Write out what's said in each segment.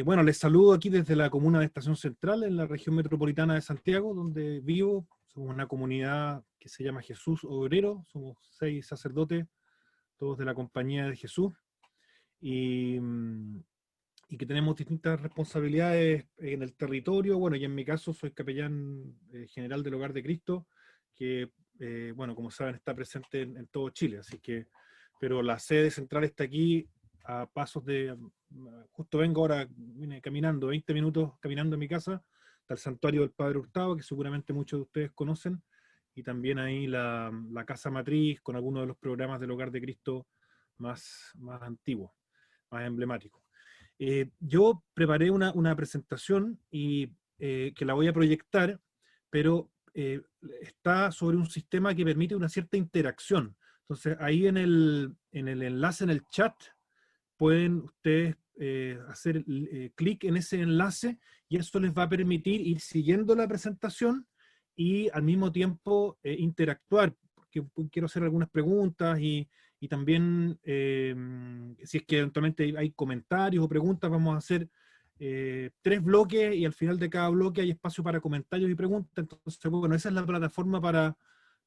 Bueno, les saludo aquí desde la comuna de Estación Central, en la región metropolitana de Santiago, donde vivo. Somos una comunidad que se llama Jesús Obrero, somos 6 sacerdotes, todos de la Compañía de Jesús, y, y que tenemos distintas responsabilidades en el territorio. Bueno, y en mi caso soy capellán general del Hogar de Cristo, que, bueno, como saben, está presente en todo Chile, así que, pero la sede central está aquí a pasos de, justo vengo ahora, vine caminando, 20 minutos caminando en mi casa, está el santuario del Padre Hurtado, que seguramente muchos de ustedes conocen, y también ahí la casa matriz con algunos de los programas del Hogar de Cristo más antiguos, más emblemáticos. Yo preparé una presentación y que la voy a proyectar, pero está sobre un sistema que permite una cierta interacción. Entonces, ahí en el enlace, en el chat, pueden ustedes hacer clic en ese enlace y eso les va a permitir ir siguiendo la presentación y al mismo tiempo interactuar, porque quiero hacer algunas preguntas y también si es que eventualmente hay comentarios o preguntas, vamos a hacer 3 bloques y al final de cada bloque hay espacio para comentarios y preguntas. Entonces, bueno, esa es la plataforma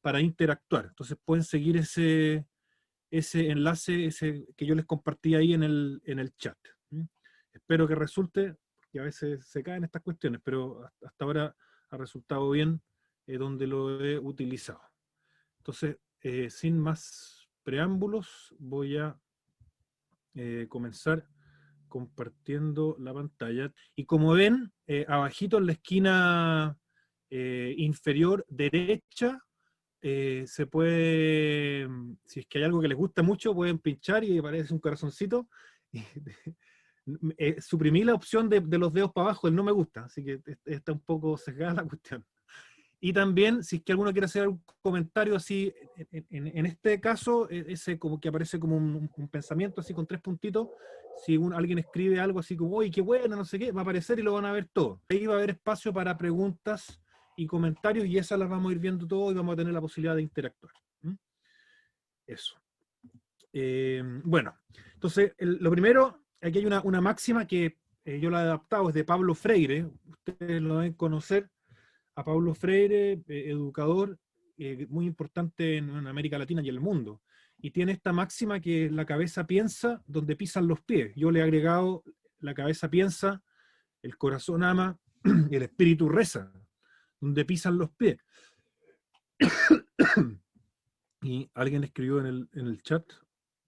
para interactuar. Entonces pueden seguir ese enlace que yo les compartí ahí en el chat. Espero que resulte, que a veces se caen estas cuestiones, pero hasta ahora ha resultado bien donde lo he utilizado. Entonces, sin más preámbulos, voy a comenzar compartiendo la pantalla. Y como ven, abajito en la esquina inferior derecha, se puede, si es que hay algo que les gusta mucho, pueden pinchar y aparece un corazoncito. Y, suprimí la opción de los dedos para abajo, el no me gusta, así que está un poco sesgada la cuestión. Y también, si es que alguno quiere hacer un comentario así, en este caso, ese como que aparece como un pensamiento así con 3 puntitos, si alguien escribe algo así como, uy, qué bueno, no sé qué, va a aparecer y lo van a ver todo. Ahí va a haber espacio para preguntas y comentarios y esas las vamos a ir viendo todo y vamos a tener la posibilidad de interactuar. Eso. Bueno, entonces, lo primero, aquí hay una máxima que yo la he adaptado, es de Pablo Freire, ustedes lo deben conocer, a Paulo Freire, educador muy importante en América Latina y el mundo. Y tiene esta máxima que la cabeza piensa donde pisan los pies. Yo le he agregado la cabeza piensa, el corazón ama y el espíritu reza, donde pisan los pies. Y alguien escribió en el chat,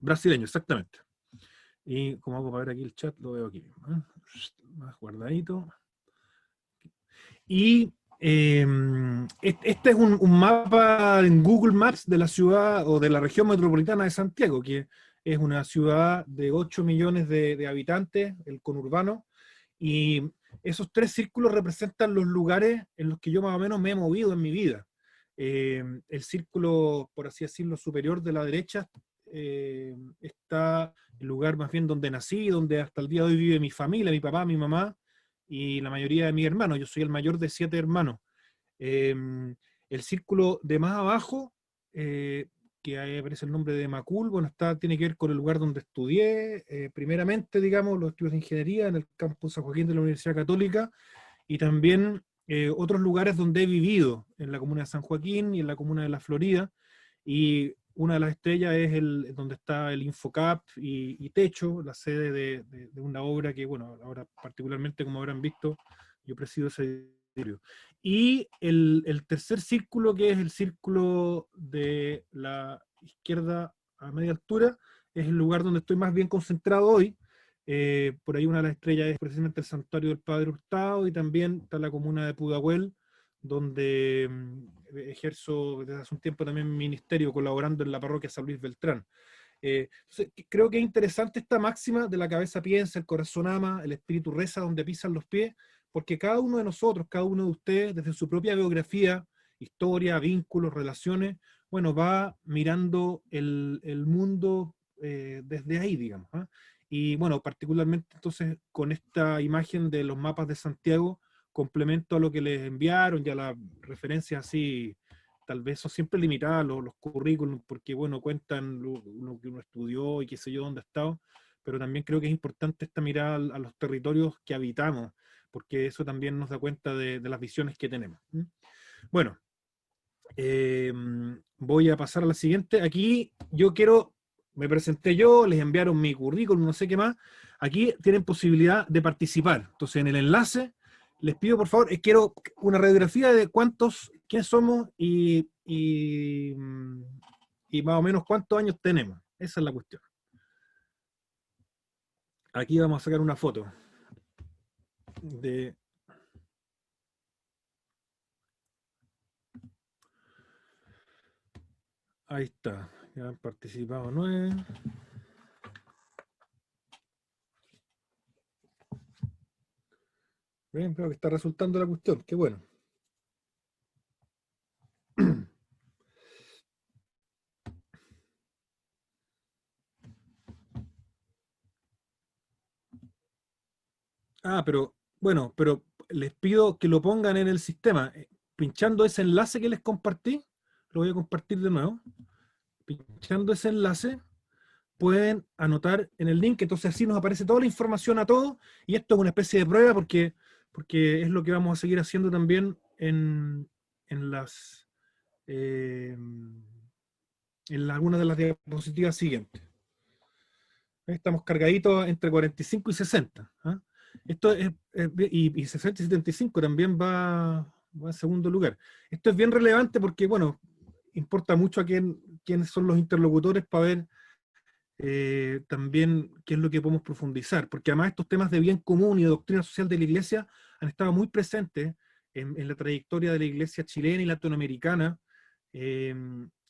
brasileño, exactamente. Y como hago para ver aquí el chat, lo veo aquí mismo. Más guardadito. Y este es un mapa en Google Maps de la ciudad o de la región metropolitana de Santiago, que es una ciudad de 8 millones de habitantes, el conurbano, y esos 3 círculos representan los lugares en los que yo más o menos me he movido en mi vida. El círculo, por así decirlo, superior de la derecha está el lugar más bien donde nací, donde hasta el día de hoy vive mi familia, mi papá, mi mamá, y la mayoría de mis hermanos. Yo soy el mayor de 7 hermanos. Eh, el círculo de más abajo, que ahí aparece el nombre de Macul, bueno, tiene que ver con el lugar donde estudié, primeramente, digamos, los estudios de ingeniería en el campus San Joaquín de la Universidad Católica, y también otros lugares donde he vivido, en la comuna de San Joaquín y en la comuna de La Florida, y una de las estrellas es donde está el Infocap y Techo, la sede de una obra que, bueno, ahora particularmente, como habrán visto, yo presido ese edificio. Y el tercer círculo, que es el círculo de la izquierda a media altura, es el lugar donde estoy más bien concentrado hoy. Por ahí una de las estrellas es precisamente el santuario del Padre Hurtado, y también está la comuna de Pudahuel, donde ejerzo desde hace un tiempo también mi ministerio, colaborando en la parroquia San Luis Beltrán. Entonces, creo que es interesante esta máxima de la cabeza piensa, el corazón ama, el espíritu reza donde pisan los pies, porque cada uno de nosotros, cada uno de ustedes, desde su propia biografía, historia, vínculos, relaciones, bueno, va mirando el mundo desde ahí, digamos. ¿Eh? Y bueno, particularmente entonces con esta imagen de los mapas de Santiago, complemento a lo que les enviaron, ya las referencias así, tal vez son siempre limitadas los currículums, porque bueno, cuentan lo que uno estudió y qué sé yo, dónde ha estado, pero también creo que es importante esta mirada a los territorios que habitamos, porque eso también nos da cuenta de las visiones que tenemos. Bueno, eh, voy a pasar a la siguiente. Aquí yo quiero, me presenté yo, les enviaron mi currículum, no sé qué más. Aquí tienen posibilidad de participar. Entonces, en el enlace, les pido por favor, quiero una radiografía de cuántos, quiénes somos y más o menos cuántos años tenemos. Esa es la cuestión. Aquí vamos a sacar una foto de... Ahí está. Ya han participado 9. Bien, veo que está resultando la cuestión. Qué bueno. Pero bueno, pero les pido que lo pongan en el sistema. Pinchando ese enlace que les compartí, lo voy a compartir de nuevo. Pinchando ese enlace, pueden anotar en el link, entonces así nos aparece toda la información a todos, y esto es una especie de prueba porque es lo que vamos a seguir haciendo también en las algunas de las diapositivas siguientes. Estamos cargaditos entre 45 y 60. ¿Ah? Esto y 60 y 75 también va en segundo lugar. Esto es bien relevante porque, bueno, importa mucho a quiénes son los interlocutores para ver también qué es lo que podemos profundizar, porque además estos temas de bien común y de doctrina social de la Iglesia han estado muy presentes en la trayectoria de la Iglesia chilena y latinoamericana, eh,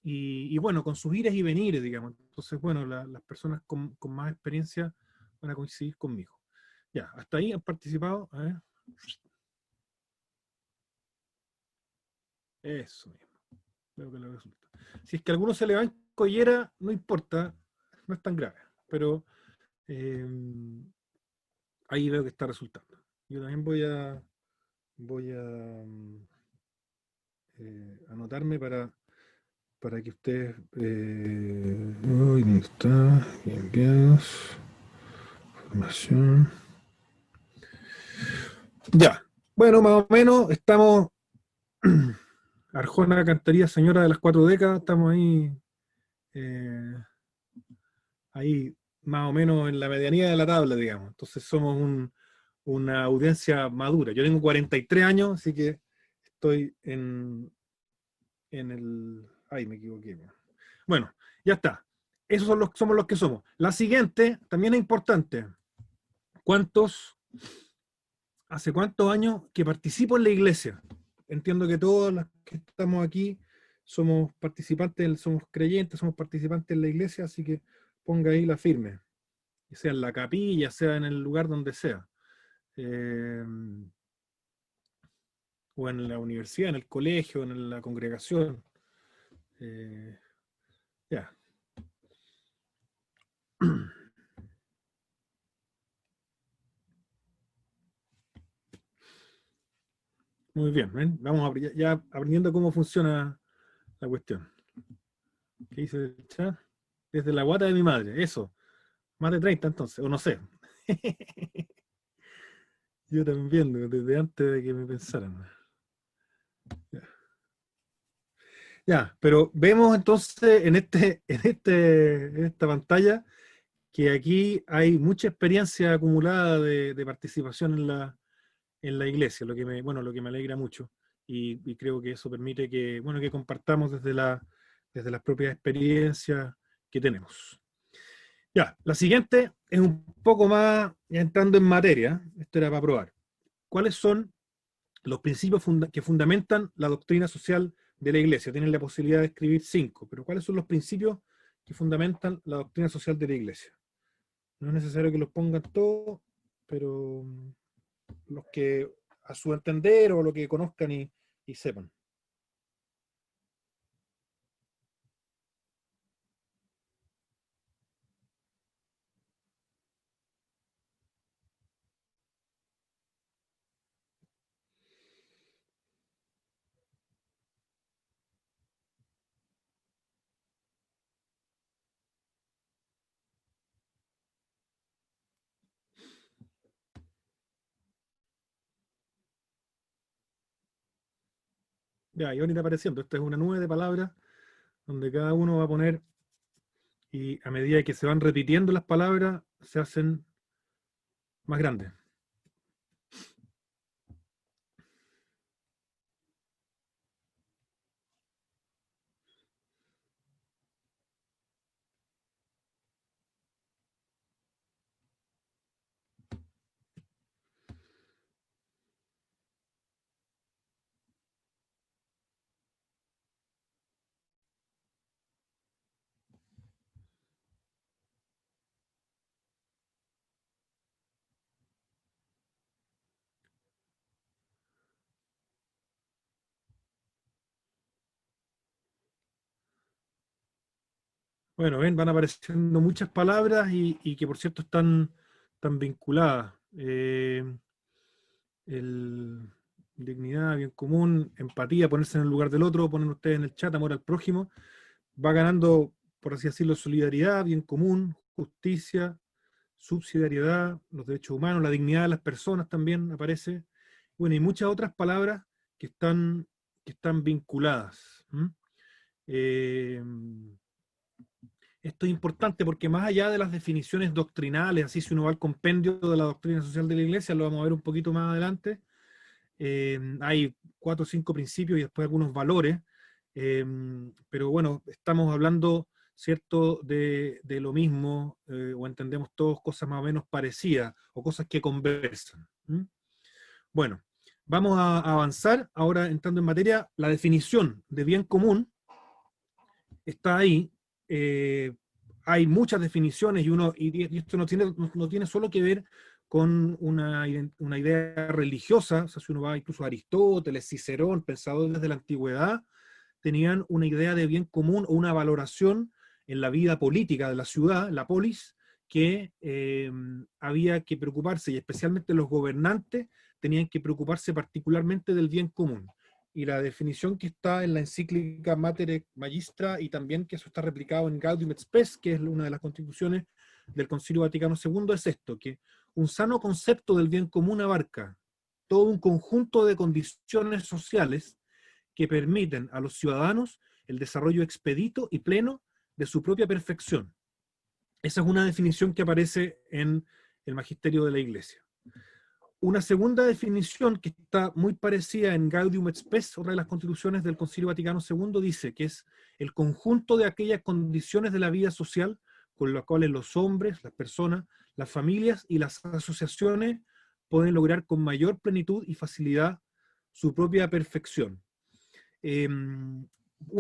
y bueno, con sus ires y venires, digamos. Entonces, bueno, las personas con más experiencia van a coincidir conmigo. Ya, hasta ahí han participado. A ver. Eso mismo. Veo que le resulta. Si es que a alguno se le va en collera, no importa, no es tan grave, pero eh, ahí veo que está resultando. Yo también voy a anotarme para que ustedes... ¿dónde está? Enviados. Información. Ya. Bueno, más o menos estamos... Arjona cantaría Señora de las 4 décadas, estamos ahí más o menos en la medianía de la tabla, digamos. Entonces somos una audiencia madura. Yo tengo 43 años, así que estoy en el... Ay, me equivoqué. Bueno, ya está. Esos somos los que somos. La siguiente también es importante. ¿Hace cuántos años que participo en la iglesia? Entiendo que todos los que estamos aquí somos participantes, somos creyentes, somos participantes en la iglesia, así que ponga ahí la firme, sea en la capilla, sea en el lugar donde sea, eh, o en la universidad, en el colegio, en la congregación. eh, ya. Muy bien, ¿ven? Vamos ya aprendiendo cómo funciona la cuestión. ¿Qué dice el chat? Desde la guata de mi madre, eso. Más de 30 entonces, o no sé. Yo también, desde antes de que me pensaran. Ya, ya, pero vemos entonces en esta pantalla que aquí hay mucha experiencia acumulada de participación en la iglesia, lo que me alegra mucho. Y creo que eso permite que compartamos desde las propias experiencias que tenemos. Ya, la siguiente es un poco más ya entrando en materia. Esto era para probar. ¿Cuáles son los principios que fundamentan la doctrina social de la Iglesia? Tienen la posibilidad de escribir 5, pero ¿cuáles son los principios que fundamentan la doctrina social de la Iglesia? No es necesario que los pongan todos, pero los que a su entender o lo que conozcan y sepan. Ya, y van a ir apareciendo. Esta es una nube de palabras donde cada uno va a poner, y a medida que se van repitiendo las palabras, se hacen más grandes. Bueno, ven, van apareciendo muchas palabras y que por cierto están vinculadas. El, dignidad, bien común, empatía, ponerse en el lugar del otro, ponen ustedes en el chat, amor al prójimo, va ganando, por así decirlo, solidaridad, bien común, justicia, subsidiariedad, los derechos humanos, la dignidad de las personas también aparece. Bueno, y muchas otras palabras que están vinculadas. ¿M? Eh, Esto es importante porque más allá de las definiciones doctrinales, así si uno va al compendio de la doctrina social de la Iglesia, lo vamos a ver un poquito más adelante, hay 4 o 5 principios y después algunos valores, eh, pero bueno, estamos hablando, ¿cierto?, de lo mismo, o entendemos todos cosas más o menos parecidas, o cosas que conversan. ¿Mm? Bueno, vamos a avanzar ahora entrando en materia. La definición de bien común está ahí. eh, Hay muchas definiciones y esto no tiene solo que ver con una idea religiosa. O sea, si uno va incluso a Aristóteles, Cicerón, pensadores de la antigüedad, tenían una idea de bien común o una valoración en la vida política de la ciudad, la polis, que había que preocuparse, y especialmente los gobernantes tenían que preocuparse particularmente del bien común. Y la definición que está en la encíclica Mater Magistra, y también que eso está replicado en Gaudium et Spes, que es una de las constituciones del Concilio Vaticano II, es esto, que un sano concepto del bien común abarca todo un conjunto de condiciones sociales que permiten a los ciudadanos el desarrollo expedito y pleno de su propia perfección. Esa es una definición que aparece en el Magisterio de la Iglesia. Una segunda definición que está muy parecida en Gaudium et Spes, otra de las constituciones del Concilio Vaticano II, dice que es el conjunto de aquellas condiciones de la vida social con las cuales los hombres, las personas, las familias y las asociaciones pueden lograr con mayor plenitud y facilidad su propia perfección. eh,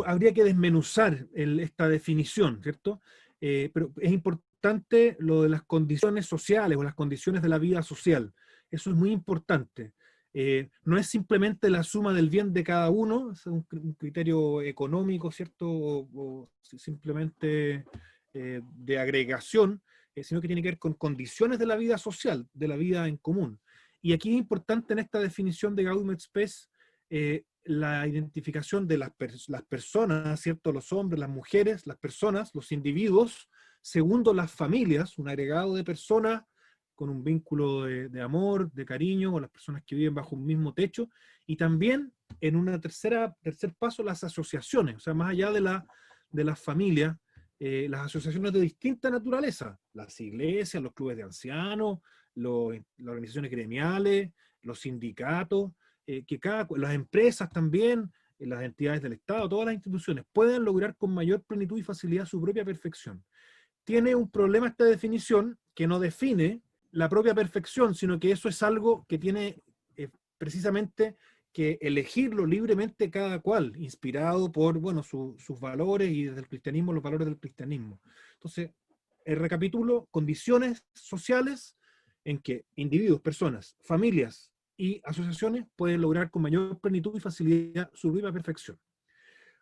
Habría que desmenuzar esta definición, ¿cierto? Pero es importante lo de las condiciones sociales o las condiciones de la vida social. Eso es muy importante. No es simplemente la suma del bien de cada uno, es un criterio económico, ¿cierto? O simplemente de agregación, sino que tiene que ver con condiciones de la vida social, de la vida en común. Y aquí es importante en esta definición de Gaudium et Spes la identificación de las personas, ¿cierto? Los hombres, las mujeres, las personas, los individuos. Segundo, las familias, un agregado de personas con un vínculo de amor, de cariño, o las personas que viven bajo un mismo techo. Y también, en un tercer paso, las asociaciones, o sea, más allá de las familias, las asociaciones de distinta naturaleza, las iglesias, los clubes de ancianos, las organizaciones gremiales, los sindicatos, las empresas también, las entidades del Estado, todas las instituciones pueden lograr con mayor plenitud y facilidad su propia perfección. Tiene un problema esta definición que no define la propia perfección, sino que eso es algo que tiene precisamente que elegirlo libremente cada cual, inspirado por bueno, sus valores y desde el cristianismo, los valores del cristianismo. Entonces, recapitulo, condiciones sociales en que individuos, personas, familias y asociaciones pueden lograr con mayor plenitud y facilidad su propia perfección.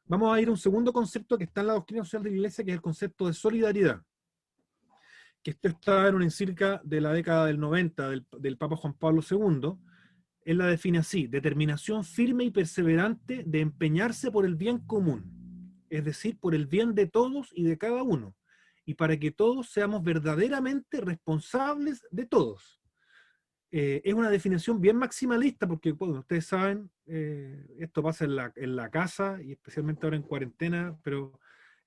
Vamos a ir a un segundo concepto que está en la doctrina social de la Iglesia, que es el concepto de solidaridad, que esto está en una encíclica de la década del 90 del Papa Juan Pablo II. Él la define así: determinación firme y perseverante de empeñarse por el bien común, es decir, por el bien de todos y de cada uno, y para que todos seamos verdaderamente responsables de todos. es una definición bien maximalista, porque bueno, ustedes saben, esto pasa en la casa, y especialmente ahora en cuarentena, pero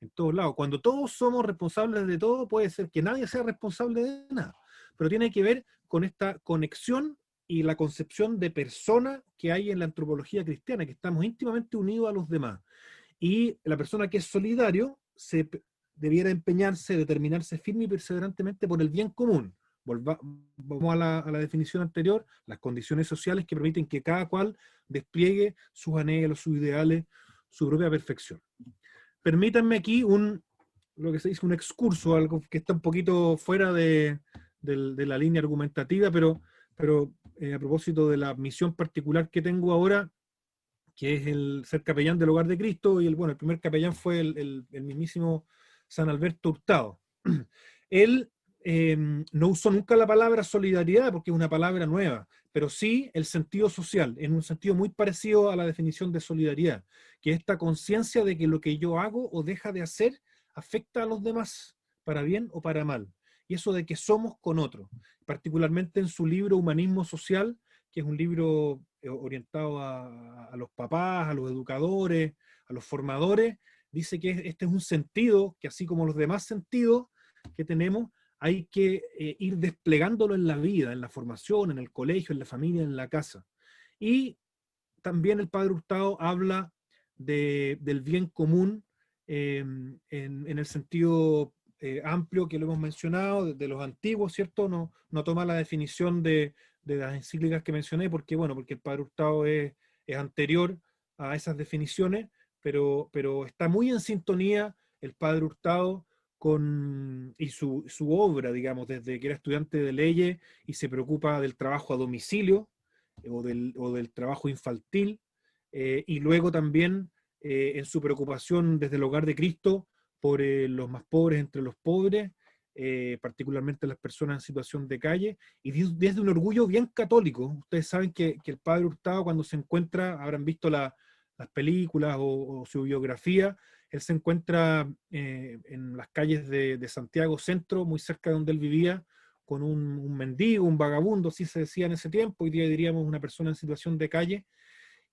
en todos lados. Cuando todos somos responsables de todo, puede ser que nadie sea responsable de nada, pero tiene que ver con esta conexión y la concepción de persona que hay en la antropología cristiana, que estamos íntimamente unidos a los demás. Y la persona que es solidario debiera empeñarse, determinarse firme y perseverantemente por el bien común. Vamos a la definición anterior, las condiciones sociales que permiten que cada cual despliegue sus anhelos, sus ideales, su propia perfección. Permítanme aquí lo que se dice un excurso, algo que está un poquito fuera de la línea argumentativa, pero a propósito de la misión particular que tengo ahora, que es el ser capellán del Hogar de Cristo, y el primer capellán fue el mismísimo San Alberto Hurtado. Él no usó nunca la palabra solidaridad porque es una palabra nueva, pero sí el sentido social, en un sentido muy parecido a la definición de solidaridad, que es esta conciencia de que lo que yo hago o deja de hacer afecta a los demás, para bien o para mal, y eso de que somos con otros, particularmente en su libro Humanismo Social, que es un libro orientado a los papás, a los educadores, a los formadores. Dice que este es un sentido que, así como los demás sentidos que tenemos, hay que ir desplegándolo en la vida, en la formación, en el colegio, en la familia, en la casa. Y también el padre Hurtado habla del bien común en el sentido amplio que lo hemos mencionado, de los antiguos, ¿cierto? No toma la definición de las encíclicas que mencioné, porque, bueno, porque el padre Hurtado es anterior a esas definiciones, pero está muy en sintonía el padre Hurtado y su obra, digamos, desde que era estudiante de leyes y se preocupa del trabajo a domicilio, o del trabajo infantil, y luego también en su preocupación desde el Hogar de Cristo por los más pobres entre los pobres, particularmente las personas en situación de calle, y desde un orgullo bien católico. Ustedes saben que el padre Hurtado, cuando se encuentra, habrán visto las películas o su biografía, él se encuentra en las calles de Santiago Centro, muy cerca de donde él vivía, con un mendigo, un vagabundo, así se decía en ese tiempo, hoy día diríamos una persona en situación de calle,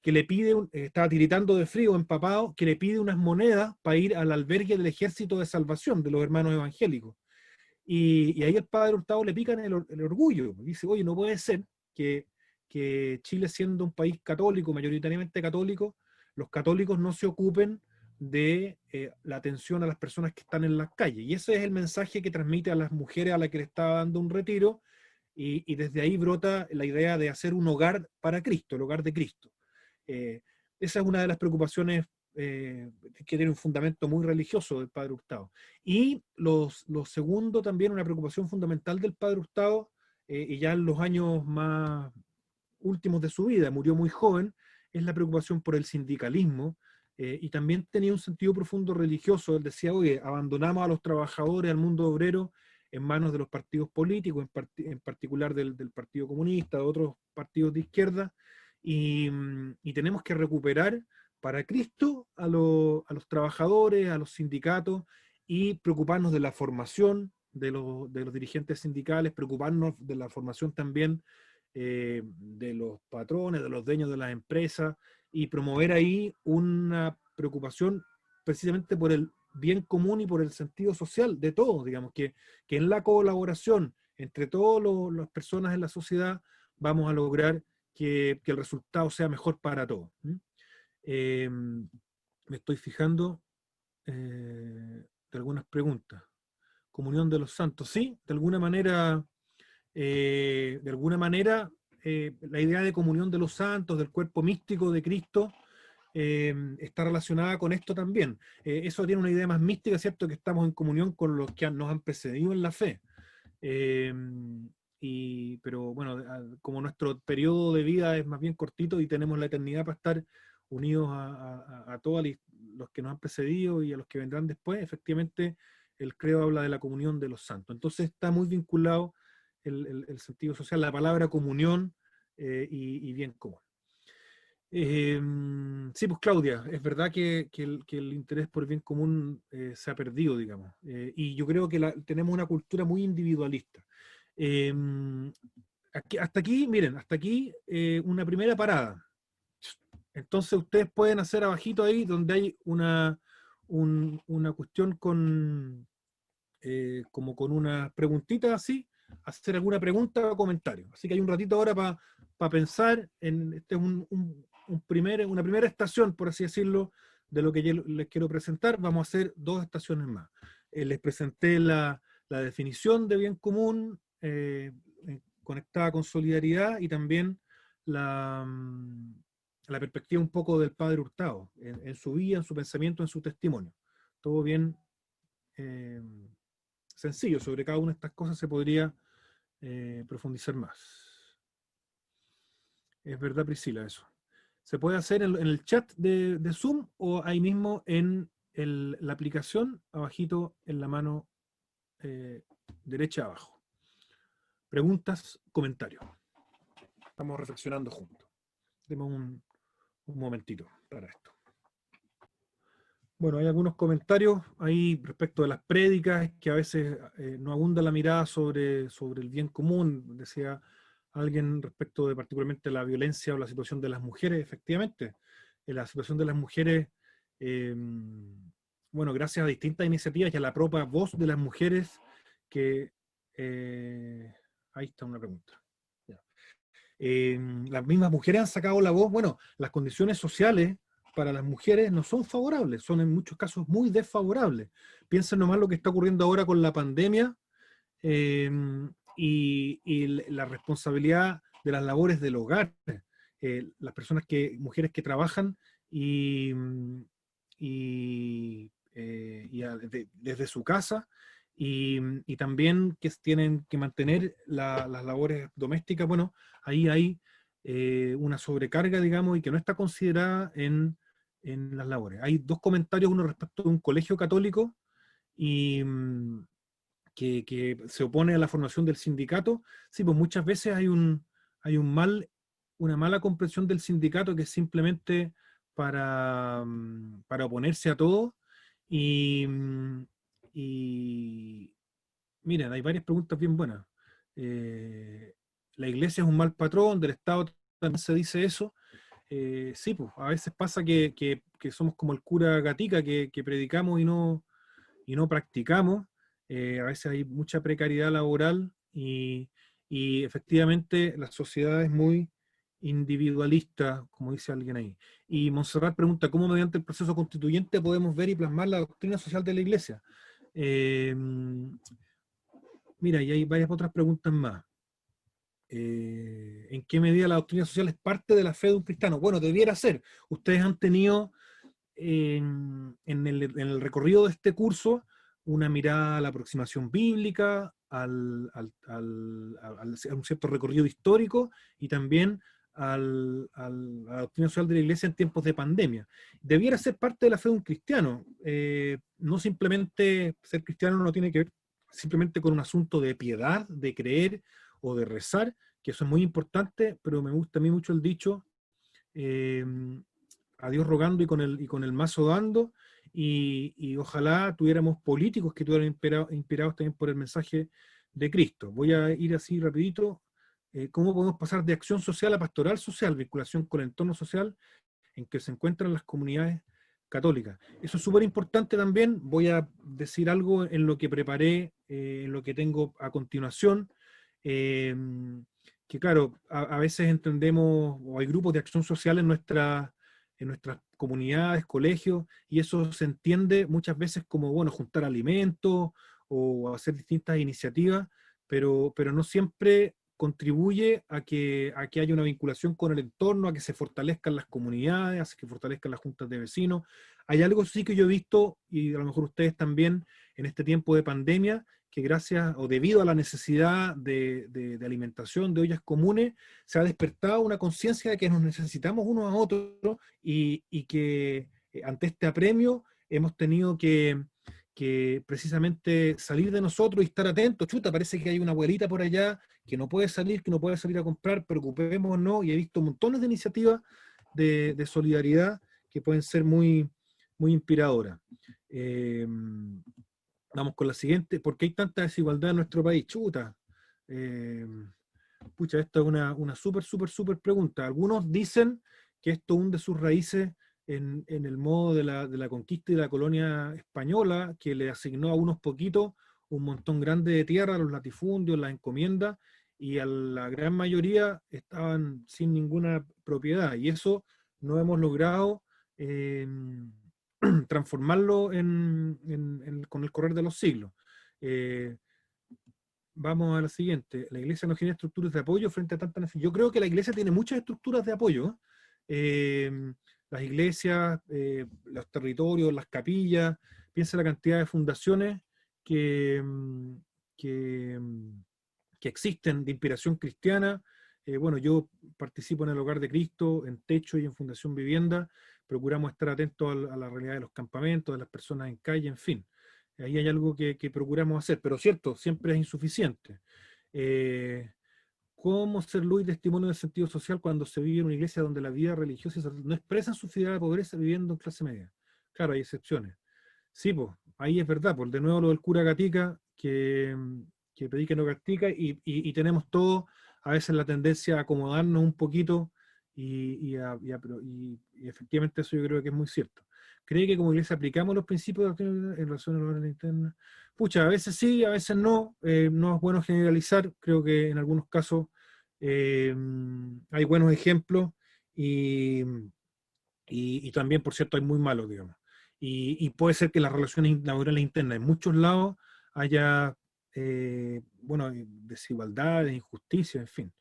que le pide, estaba tiritando de frío, empapado, que le pide unas monedas para ir al albergue del Ejército de Salvación de los Hermanos Evangélicos. Y ahí el padre Hurtado le pica en el orgullo. Dice, oye, no puede ser que, que Chile, siendo un país católico, mayoritariamente católico, los católicos no se ocupen de la atención a las personas que están en las calles. Y ese es el mensaje que transmite a las mujeres a las que le estaba dando un retiro, y desde ahí brota la idea de hacer un hogar para Cristo, el hogar de Cristo. Eh, Esa es una de las preocupaciones que tiene un fundamento muy religioso del padre Hurtado. Y lo segundo, también una preocupación fundamental del padre Hurtado, y ya en los años más últimos de su vida, murió muy joven, es la preocupación por el sindicalismo, y también tenía un sentido profundo religioso. Él decía, oye, abandonamos a los trabajadores, al mundo obrero, en manos de los partidos políticos, en particular del Partido Comunista, de otros partidos de izquierda, y tenemos que recuperar para Cristo a los trabajadores, a los sindicatos, y preocuparnos de la formación de los dirigentes sindicales, preocuparnos de la formación también de los patrones, de los dueños de las empresas, y promover ahí una preocupación precisamente por el bien común y por el sentido social de todos, digamos, que en la colaboración entre todas las personas en la sociedad vamos a lograr que el resultado sea mejor para todos. Eh, Me estoy fijando de algunas preguntas. Comunión de los santos, sí, de alguna manera, la idea de comunión de los santos, del cuerpo místico de Cristo, está relacionada con esto también. Eso tiene una idea más mística, ¿cierto? Que estamos en comunión con los que nos han precedido en la fe. Eh, pero bueno, como nuestro periodo de vida es más bien cortito y tenemos la eternidad para estar unidos a todos los que nos han precedido y a los que vendrán después, efectivamente el credo habla de la comunión de los santos. Entonces está muy vinculado el sentido social, la palabra comunión, y bien común. Sí, pues Claudia, es verdad que el interés por el bien común se ha perdido, digamos, y yo creo que tenemos una cultura muy individualista. Eh, hasta aquí, miren, hasta aquí una primera parada. Entonces ustedes pueden hacer abajito ahí donde hay una cuestión con, como con una preguntita así, hacer alguna pregunta o comentario. Así que hay un ratito ahora para pensar en este es una primera estación, por así decirlo, de lo que yo les quiero presentar. Vamos a hacer dos estaciones más. Les presenté la definición de bien común conectada con solidaridad y también la, la perspectiva un poco del padre Hurtado, en su vida, en su pensamiento, en su testimonio. Todo bien eh, sencillo. Sobre cada una de estas cosas se podría profundizar más. Es verdad, Priscila, eso. Se puede hacer en el chat de Zoom o ahí mismo en la aplicación, abajito en la mano derecha abajo. Preguntas, comentarios. Estamos reflexionando juntos. Demos un momentito para esto. Bueno, hay algunos comentarios ahí respecto de las prédicas, que a veces no abunda la mirada sobre el bien común. Decía alguien respecto de particularmente la violencia o la situación de las mujeres, efectivamente. En la situación de las mujeres, eh, bueno, gracias a distintas iniciativas y a la propia voz de las mujeres, que ahí está una pregunta. Ya. Las mismas mujeres han sacado la voz. Bueno, las condiciones sociales para las mujeres no son favorables, son en muchos casos muy desfavorables. Piensen nomás lo que está ocurriendo ahora con la pandemia eh, y la responsabilidad de las labores del hogar. Las personas mujeres que trabajan y, desde su casa y también que tienen que mantener las labores domésticas. Bueno, ahí hay una sobrecarga, digamos, y que no está considerada en las labores. Hay dos comentarios, uno respecto de un colegio católico y que se opone a la formación del sindicato. Sí, pues muchas veces hay una mala comprensión del sindicato que es simplemente para oponerse a todo. Y, y miren, hay varias preguntas bien buenas. Eh, ¿La iglesia es un mal patrón? ¿Del Estado también se dice eso? Sí, pues a veces pasa que somos como el cura Gatica, que predicamos y no practicamos. A veces hay mucha precariedad laboral y efectivamente la sociedad es muy individualista, como dice alguien ahí. Y Montserrat pregunta, ¿cómo mediante el proceso constituyente podemos ver y plasmar la doctrina social de la Iglesia? Eh, Mira, y hay varias otras preguntas más. ¿En qué medida la doctrina social es parte de la fe de un cristiano? Bueno, debiera ser. Ustedes han tenido en el recorrido de este curso una mirada a la aproximación bíblica, a un cierto recorrido histórico y también a la doctrina social de la Iglesia en tiempos de pandemia. Debiera ser parte de la fe de un cristiano. No simplemente ser cristiano no tiene que ver simplemente con un asunto de piedad, de creer o de rezar, que eso es muy importante, pero me gusta a mí mucho el dicho, eh, a Dios rogando y con el mazo dando, y ojalá tuviéramos políticos que estuvieran inspirados también por el mensaje de Cristo. Voy a ir así rapidito. ¿Cómo podemos pasar de acción social a pastoral social, vinculación con el entorno social en que se encuentran las comunidades católicas? Eso es súper importante también. Voy a decir algo en lo que preparé, en lo que tengo a continuación. eh, que claro, a veces entendemos, o hay grupos de acción social en nuestras comunidades, colegios, y eso se entiende muchas veces como, bueno, juntar alimentos o hacer distintas iniciativas, pero no siempre contribuye a que haya una vinculación con el entorno, a que se fortalezcan las comunidades, a que se fortalezcan las juntas de vecinos. Hay algo sí que yo he visto, y a lo mejor ustedes también, en este tiempo de pandemia, que gracias o debido a la necesidad de alimentación, de ollas comunes, se ha despertado una conciencia de que nos necesitamos unos a otros y que ante este apremio hemos tenido que precisamente salir de nosotros y estar atentos. Chuta, parece que hay una abuelita por allá que no puede salir, que no puede salir a comprar, preocupémonos, y he visto montones de iniciativas de solidaridad que pueden ser muy, muy inspiradoras. Vamos con la siguiente. ¿Por qué hay tanta desigualdad en nuestro país? Chuta. Eh, Pucha, esta es una súper, súper, súper pregunta. Algunos dicen que esto hunde sus raíces en el modo de la conquista y la colonia española, que le asignó a unos poquitos un montón grande de tierra, los latifundios, las encomiendas, y a la gran mayoría estaban sin ninguna propiedad. Y eso no hemos logrado eh, transformarlo con el correr de los siglos. Eh, Vamos a la siguiente. La iglesia no genera estructuras de apoyo frente a tanta nación. Yo creo que la iglesia tiene muchas estructuras de apoyo. ¿Eh? Las iglesias, los territorios, las capillas, piensa la cantidad de fundaciones que, que, que existen de inspiración cristiana. Bueno, yo participo en el Hogar de Cristo, en Techo y en Fundación Vivienda. Procuramos estar atentos a la realidad de los campamentos, de las personas en calle, en fin. Ahí hay algo que procuramos hacer, pero cierto, siempre es insuficiente. Eh, ¿Cómo ser luz y testimonio del sentido social cuando se vive en una iglesia donde la vida religiosa no expresan su fidelidad a la pobreza viviendo en clase media? Claro, hay excepciones. Sí, pues, ahí es verdad, pues de nuevo lo del cura Gatica, que predica y no practica, y tenemos todo a veces la tendencia a acomodarnos un poquito, y efectivamente eso yo creo que es muy cierto. ¿Cree que como iglesia aplicamos los principios de doctrina en relación a la orden interna? Pucha, a veces sí, a veces no. No es bueno generalizar. Creo que en algunos casos eh, hay buenos ejemplos y, y también, por cierto, hay muy malos, digamos. Y puede ser que las relaciones laborales internas en muchos lados haya, bueno, desigualdades, injusticias, en fin.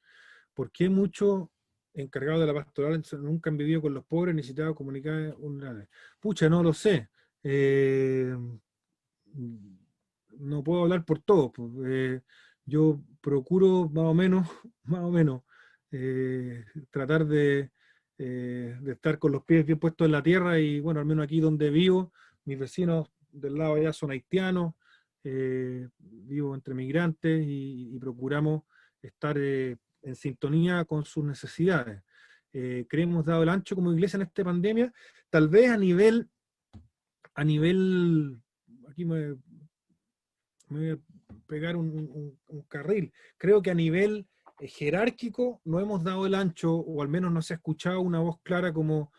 ¿Por qué muchos encargados de la pastoral nunca han vivido con los pobres, necesitados comunicar vulnerables? Pucha, no lo sé. No puedo hablar por todos. Pues. Yo procuro más o menos, más o menos, tratar de estar con los pies bien puestos en la tierra y bueno, al menos aquí donde vivo, mis vecinos del lado allá son haitianos, vivo entre migrantes y procuramos estar en sintonía con sus necesidades. Creemos dado el ancho como iglesia en esta pandemia, tal vez a nivel, aquí me voy a pegar un carril. Creo que a nivel jerárquico no hemos dado el ancho, o al menos no se ha escuchado una voz clara como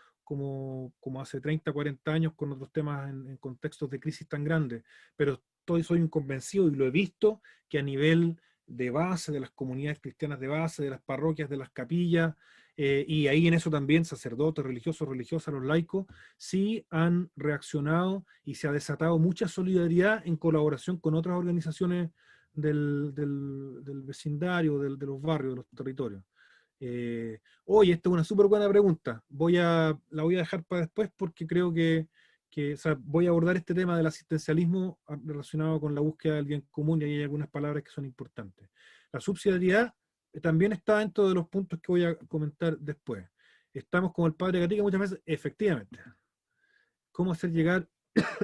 hace 30, 40 años con otros temas en contextos de crisis tan grandes. Pero soy un convencido y lo he visto que a nivel de base, de las comunidades cristianas de base, de las parroquias, de las capillas, y ahí en eso también sacerdotes, religiosos, religiosas, los laicos, sí han reaccionado y se ha desatado mucha solidaridad en colaboración con otras organizaciones del vecindario, de los barrios, de los territorios. Oye, esta es una súper buena pregunta. La voy a dejar para después porque creo o sea, voy a abordar este tema del asistencialismo relacionado con la búsqueda del bien común y ahí hay algunas palabras que son importantes. La subsidiariedad también está dentro de los puntos que voy a comentar después. Estamos como el padre Gatica muchas veces, efectivamente. ¿Cómo hacer llegar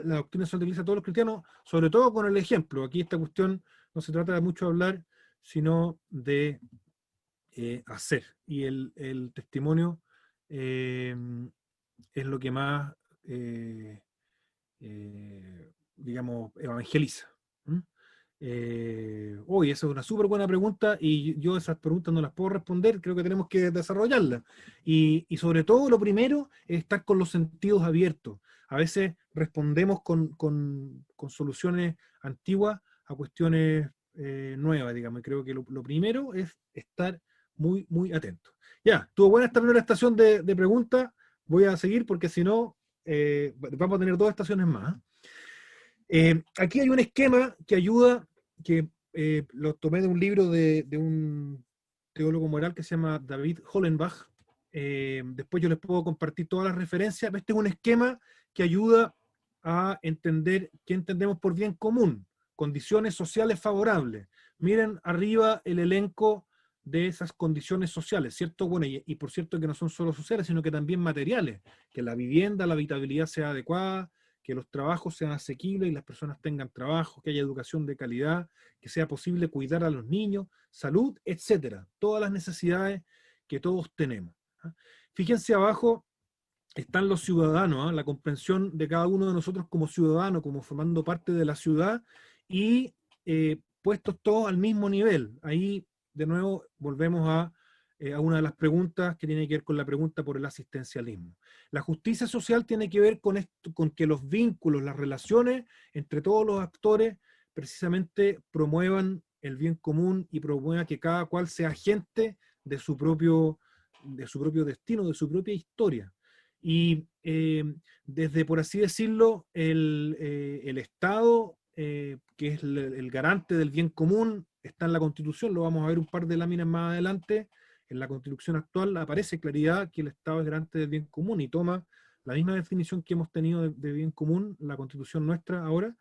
la doctrina social de la Iglesia a todos los cristianos? Sobre todo con el ejemplo. Aquí esta cuestión no se trata de mucho hablar, sino de hacer. Y el testimonio eh, es lo que más, digamos, evangeliza. ¿Mm? Oye, esa es una súper buena pregunta y yo esas preguntas no las puedo responder, creo que tenemos que desarrollarlas. Y sobre todo lo primero es estar con los sentidos abiertos. A veces respondemos con soluciones antiguas a cuestiones nuevas, digamos, y creo que lo primero es estar muy, muy atento. Ya, estuvo buena esta primera estación de preguntas, voy a seguir porque si no, vamos a tener dos estaciones más. Aquí hay un esquema que ayuda, que lo tomé de un libro de un teólogo moral que se llama David Hollenbach. Después yo les puedo compartir todas las referencias. Este es un esquema que ayuda a entender qué entendemos por bien común, condiciones sociales favorables. Miren arriba el elenco de esas condiciones sociales, ¿cierto? Bueno, y por cierto que no son solo sociales, sino que también materiales, que la vivienda, la habitabilidad sea adecuada, que los trabajos sean asequibles y las personas tengan trabajo, que haya educación de calidad, que sea posible cuidar a los niños, salud, etcétera. Todas las necesidades que todos tenemos. ¿Ah? Fíjense abajo están los ciudadanos, ¿ah? La comprensión de cada uno de nosotros como ciudadano, como formando parte de la ciudad y puestos todos al mismo nivel. Ahí de nuevo volvemos a una de las preguntas que tiene que ver con la pregunta por el asistencialismo. La justicia social tiene que ver con esto, con que los vínculos, las relaciones entre todos los actores precisamente promuevan el bien común y promuevan que cada cual sea agente de su propio destino, de su propia historia. Y desde, por así decirlo, el Estado, que es el garante del bien común, está en la Constitución, lo vamos a ver un par de láminas más adelante. En la Constitución actual aparece claridad que el Estado es garante del bien común y toma la misma definición que hemos tenido de bien común, la Constitución nuestra ahora.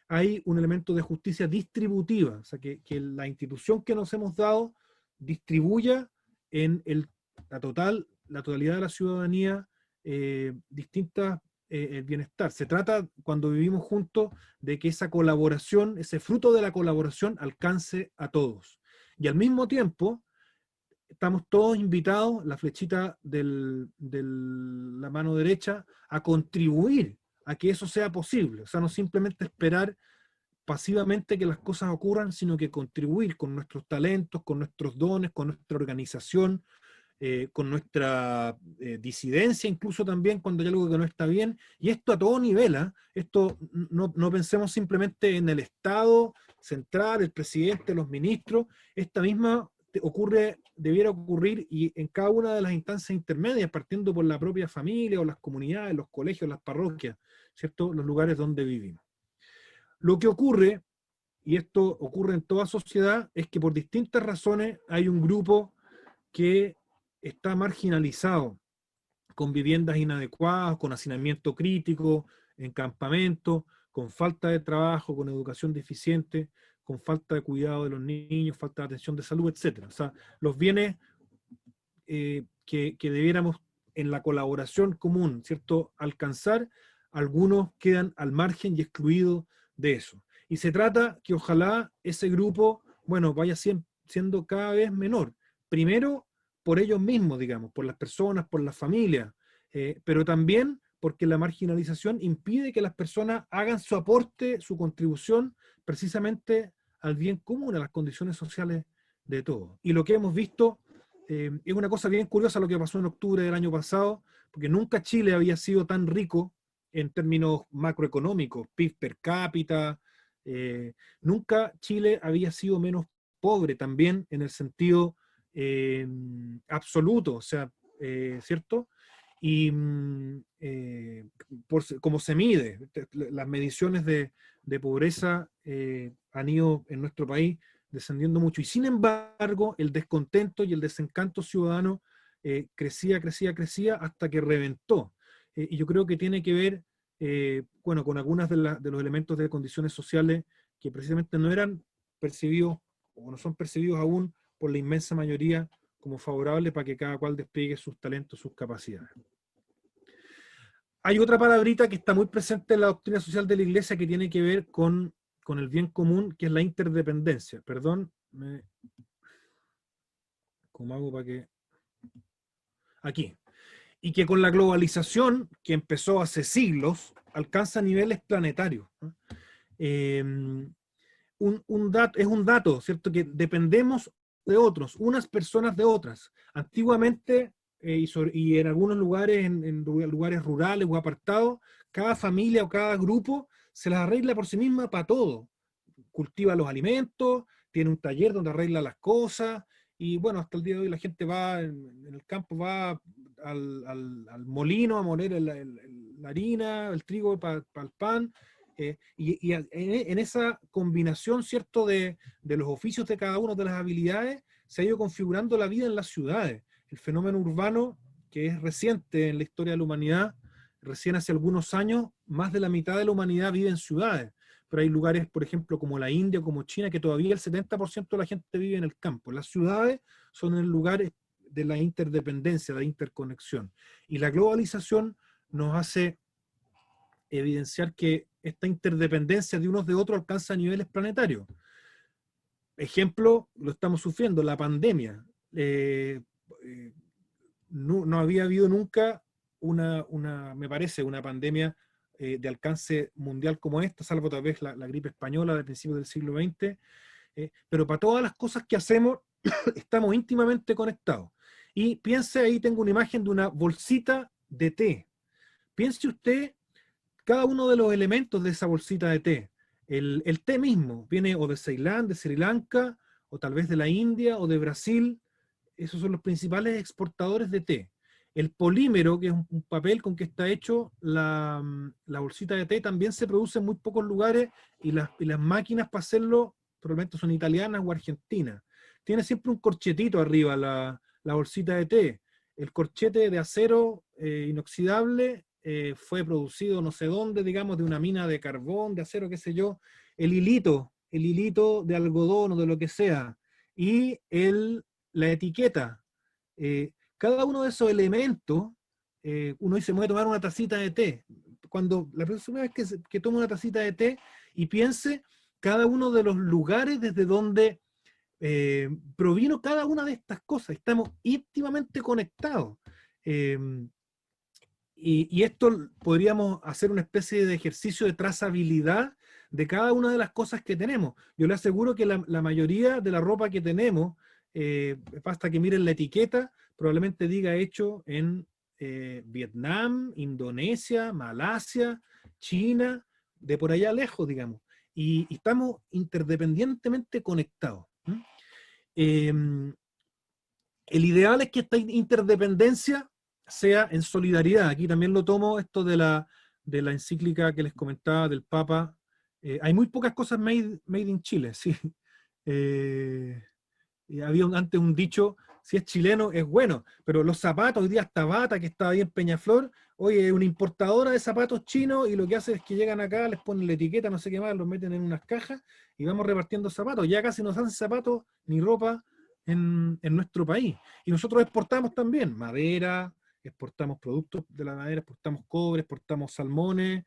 Hay un elemento de justicia distributiva, o sea, que la institución que nos hemos dado distribuya en la totalidad de la ciudadanía distintas el bienestar. Se trata, cuando vivimos juntos, de que esa colaboración, ese fruto de la colaboración alcance a todos. Y al mismo tiempo, estamos todos invitados, la flechita de la mano derecha, a contribuir a que eso sea posible. O sea, no simplemente esperar pasivamente que las cosas ocurran, sino que contribuir con nuestros talentos, con nuestros dones, con nuestra organización, con nuestra disidencia, incluso también cuando hay algo que no está bien, y esto a todo nivel, ¿eh? Esto no pensemos simplemente en el Estado central, el presidente, los ministros, esta misma debiera ocurrir y en cada una de las instancias intermedias, partiendo por la propia familia o las comunidades, los colegios, las parroquias, ¿cierto? Los lugares donde vivimos. Lo que ocurre, y esto ocurre en toda sociedad, es que por distintas razones hay un grupo que está marginalizado, con viviendas inadecuadas, con hacinamiento crítico, en campamentos, con falta de trabajo, con educación deficiente, con falta de cuidado de los niños, falta de atención de salud, etc. O sea, los bienes que debiéramos en la colaboración común, ¿cierto?, alcanzar, algunos quedan al margen y excluidos de eso. Y se trata que ojalá ese grupo, bueno, vaya siendo cada vez menor. Primero, por ellos mismos, digamos, por las personas, por las familias, pero también porque la marginalización impide que las personas hagan su aporte, su contribución, precisamente al bien común, a las condiciones sociales de todos. Y lo que hemos visto es una cosa bien curiosa lo que pasó en octubre del año pasado, porque nunca Chile había sido tan rico en términos macroeconómicos, PIB per cápita, nunca Chile había sido menos pobre también en el sentido absoluto, o sea, ¿cierto? Y como se mide, las mediciones de pobreza han ido en nuestro país descendiendo mucho. Y sin embargo, el descontento y el desencanto ciudadano crecía hasta que reventó. Y yo creo que tiene que ver, bueno, con algunas de los elementos de condiciones sociales que precisamente no eran percibidos o no son percibidos aún por la inmensa mayoría como favorables para que cada cual despliegue sus talentos, sus capacidades. Hay otra palabrita que está muy presente en la doctrina social de la Iglesia que tiene que ver con el bien común, que es la interdependencia. Perdón, ¿cómo hago para que...? Aquí. Y que con la globalización, que empezó hace siglos, alcanza niveles planetarios. Es un dato, ¿cierto? Que dependemos de otros, unas personas de otras. Antiguamente, y en algunos lugares, en lugares rurales o apartados, cada familia o cada grupo se las arregla por sí misma para todo. Cultiva los alimentos, tiene un taller donde arregla las cosas, y bueno, hasta el día de hoy la gente va en el campo, va al molino a moler la harina, el trigo para el pan, y en esa combinación, ¿cierto?, de los oficios de cada una de las habilidades, se ha ido configurando la vida en las ciudades. El fenómeno urbano, que es reciente en la historia de la humanidad, recién hace algunos años, más de la mitad de la humanidad vive en ciudades, pero hay lugares, por ejemplo, como la India, como China, que todavía el 70% de la gente vive en el campo. Las ciudades son el lugar de la interdependencia, de la interconexión. Y la globalización nos hace evidenciar que esta interdependencia de unos de otros alcanza niveles planetarios. Ejemplo, lo estamos sufriendo, la pandemia. No había habido nunca me parece, una pandemia de alcance mundial como esta, salvo tal vez la gripe española del principio del siglo XX, pero para todas las cosas que hacemos, estamos íntimamente conectados. Y piense, ahí tengo una imagen de una bolsita de té. Piense usted cada uno de los elementos de esa bolsita de té. El té mismo viene o de Ceilán, de Sri Lanka, o tal vez de la India o de Brasil. Esos son los principales exportadores de té. El polímero, que es un papel con que está hecho la bolsita de té, también se produce en muy pocos lugares y las máquinas para hacerlo probablemente son italianas o argentinas. Tiene siempre un corchetito arriba la bolsita de té. El corchete de acero inoxidable fue producido no sé dónde, digamos, de una mina de carbón, de acero, qué sé yo. El hilito de algodón o de lo que sea. Y la etiqueta. Cada uno de esos elementos, uno dice, me voy a tomar una tacita de té. Cuando la próxima vez que tome una tacita de té y piense cada uno de los lugares desde donde provino cada una de estas cosas, estamos íntimamente conectados. Eh, y esto podríamos hacer una especie de ejercicio de trazabilidad de cada una de las cosas que tenemos. Yo le aseguro que la mayoría de la ropa que tenemos, basta que miren la etiqueta, probablemente diga hecho en Vietnam, Indonesia, Malasia, China, de por allá lejos, digamos. Y estamos interdependientemente conectados. Eh, el ideal es que esta interdependencia sea en solidaridad. Aquí también lo tomo esto de la encíclica que les comentaba del Papa. Hay muy pocas cosas made in Chile, sí. Eh, y había antes un dicho, si es chileno es bueno, pero los zapatos, hoy día hasta Bata, que estaba ahí en Peñaflor, oye, es una importadora de zapatos chinos y lo que hace es que llegan acá, les ponen la etiqueta, no sé qué más, los meten en unas cajas y vamos repartiendo zapatos. Ya casi no se hacen zapatos ni ropa en nuestro país. Y nosotros exportamos también madera, exportamos productos de la madera, exportamos cobre, exportamos salmones,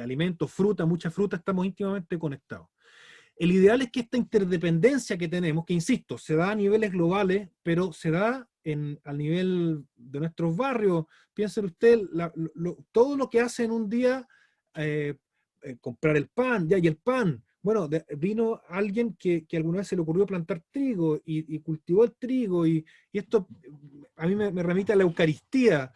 alimentos, fruta, mucha fruta, estamos íntimamente conectados. El ideal es que esta interdependencia que tenemos, que insisto, se da a niveles globales, pero se da al nivel de nuestros barrios. Piense usted, todo lo que hace en un día, eh, comprar el pan, ya, y el pan. Bueno, vino alguien que alguna vez se le ocurrió plantar trigo y cultivó el trigo, y esto a mí me remite a la Eucaristía.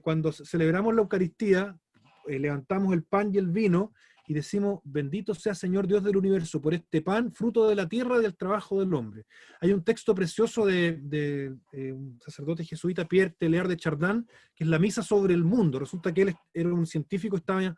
Cuando celebramos la Eucaristía, levantamos el pan y el vino, y decimos, bendito sea Señor Dios del universo por este pan, fruto de la tierra y del trabajo del hombre. Hay un texto precioso de un sacerdote jesuita, Pierre Teilhard de Chardin, que es la misa sobre el mundo. Resulta que él era un científico, estaba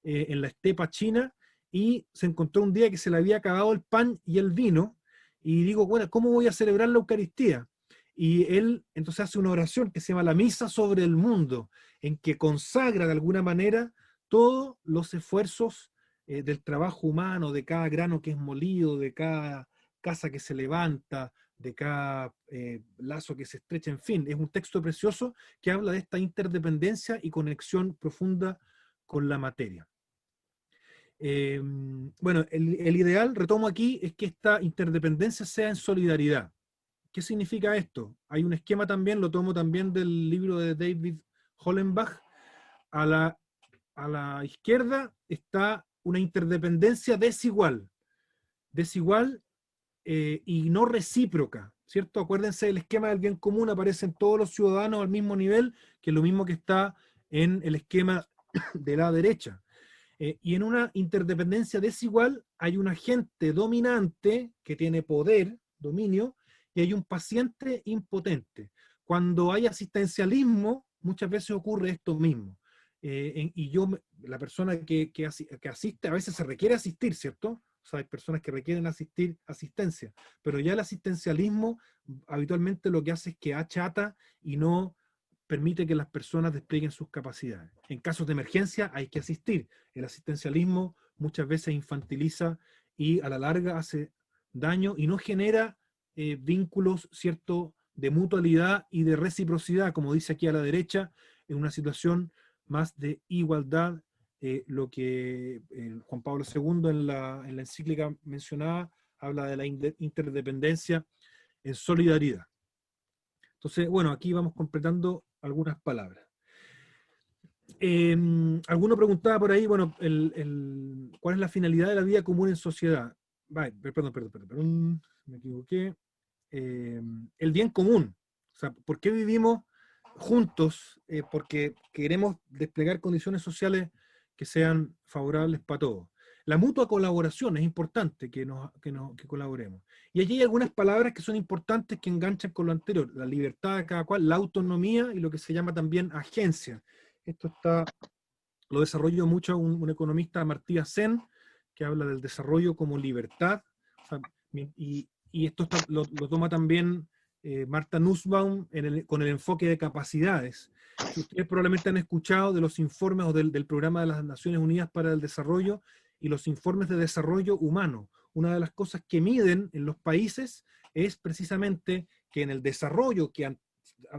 en la estepa china, y se encontró un día que se le había acabado el pan y el vino, y digo, bueno, ¿cómo voy a celebrar la Eucaristía? Y él entonces hace una oración que se llama la misa sobre el mundo, en que consagra de alguna manera todos los esfuerzos del trabajo humano, de cada grano que es molido, de cada casa que se levanta, de cada lazo que se estrecha, en fin, es un texto precioso que habla de esta interdependencia y conexión profunda con la materia. Bueno, el ideal, retomo aquí, es que esta interdependencia sea en solidaridad. ¿Qué significa esto? Hay un esquema también, lo tomo también del libro de David Hollenbach. A la izquierda está una interdependencia desigual, y no recíproca, ¿cierto? Acuérdense, el esquema del bien común aparece en todos los ciudadanos al mismo nivel, que es lo mismo que está en el esquema de la derecha. Y en una interdependencia desigual hay un agente dominante que tiene poder, dominio, y hay un paciente impotente. Cuando hay asistencialismo, muchas veces ocurre esto mismo. La persona que asiste, a veces se requiere asistir, ¿cierto? O sea, hay personas que requieren asistencia, pero ya el asistencialismo habitualmente lo que hace es que achata y no permite que las personas desplieguen sus capacidades. En casos de emergencia hay que asistir. El asistencialismo muchas veces infantiliza y a la larga hace daño y no genera vínculos, ¿cierto?, de mutualidad y de reciprocidad, como dice aquí a la derecha, en una situación más de igualdad, lo que Juan Pablo II en la encíclica mencionaba, habla de la interdependencia en solidaridad. Entonces, bueno, aquí vamos completando algunas palabras. Alguno preguntaba por ahí, bueno, ¿cuál es la finalidad de la vida común en sociedad? Vale, perdón, me equivoqué. el bien común. O sea, ¿por qué vivimos juntos? Porque queremos desplegar condiciones sociales que sean favorables para todos. La mutua colaboración es importante que colaboremos. Y allí hay algunas palabras que son importantes que enganchan con lo anterior. La libertad de cada cual, la autonomía y lo que se llama también agencia. Esto lo desarrolló mucho un economista, Amartya Sen, que habla del desarrollo como libertad. O sea, y esto lo toma también Martha Nussbaum con el enfoque de capacidades. Si ustedes probablemente han escuchado de los informes o del programa de las Naciones Unidas para el Desarrollo y los informes de desarrollo humano. Una de las cosas que miden en los países es precisamente que en el desarrollo, que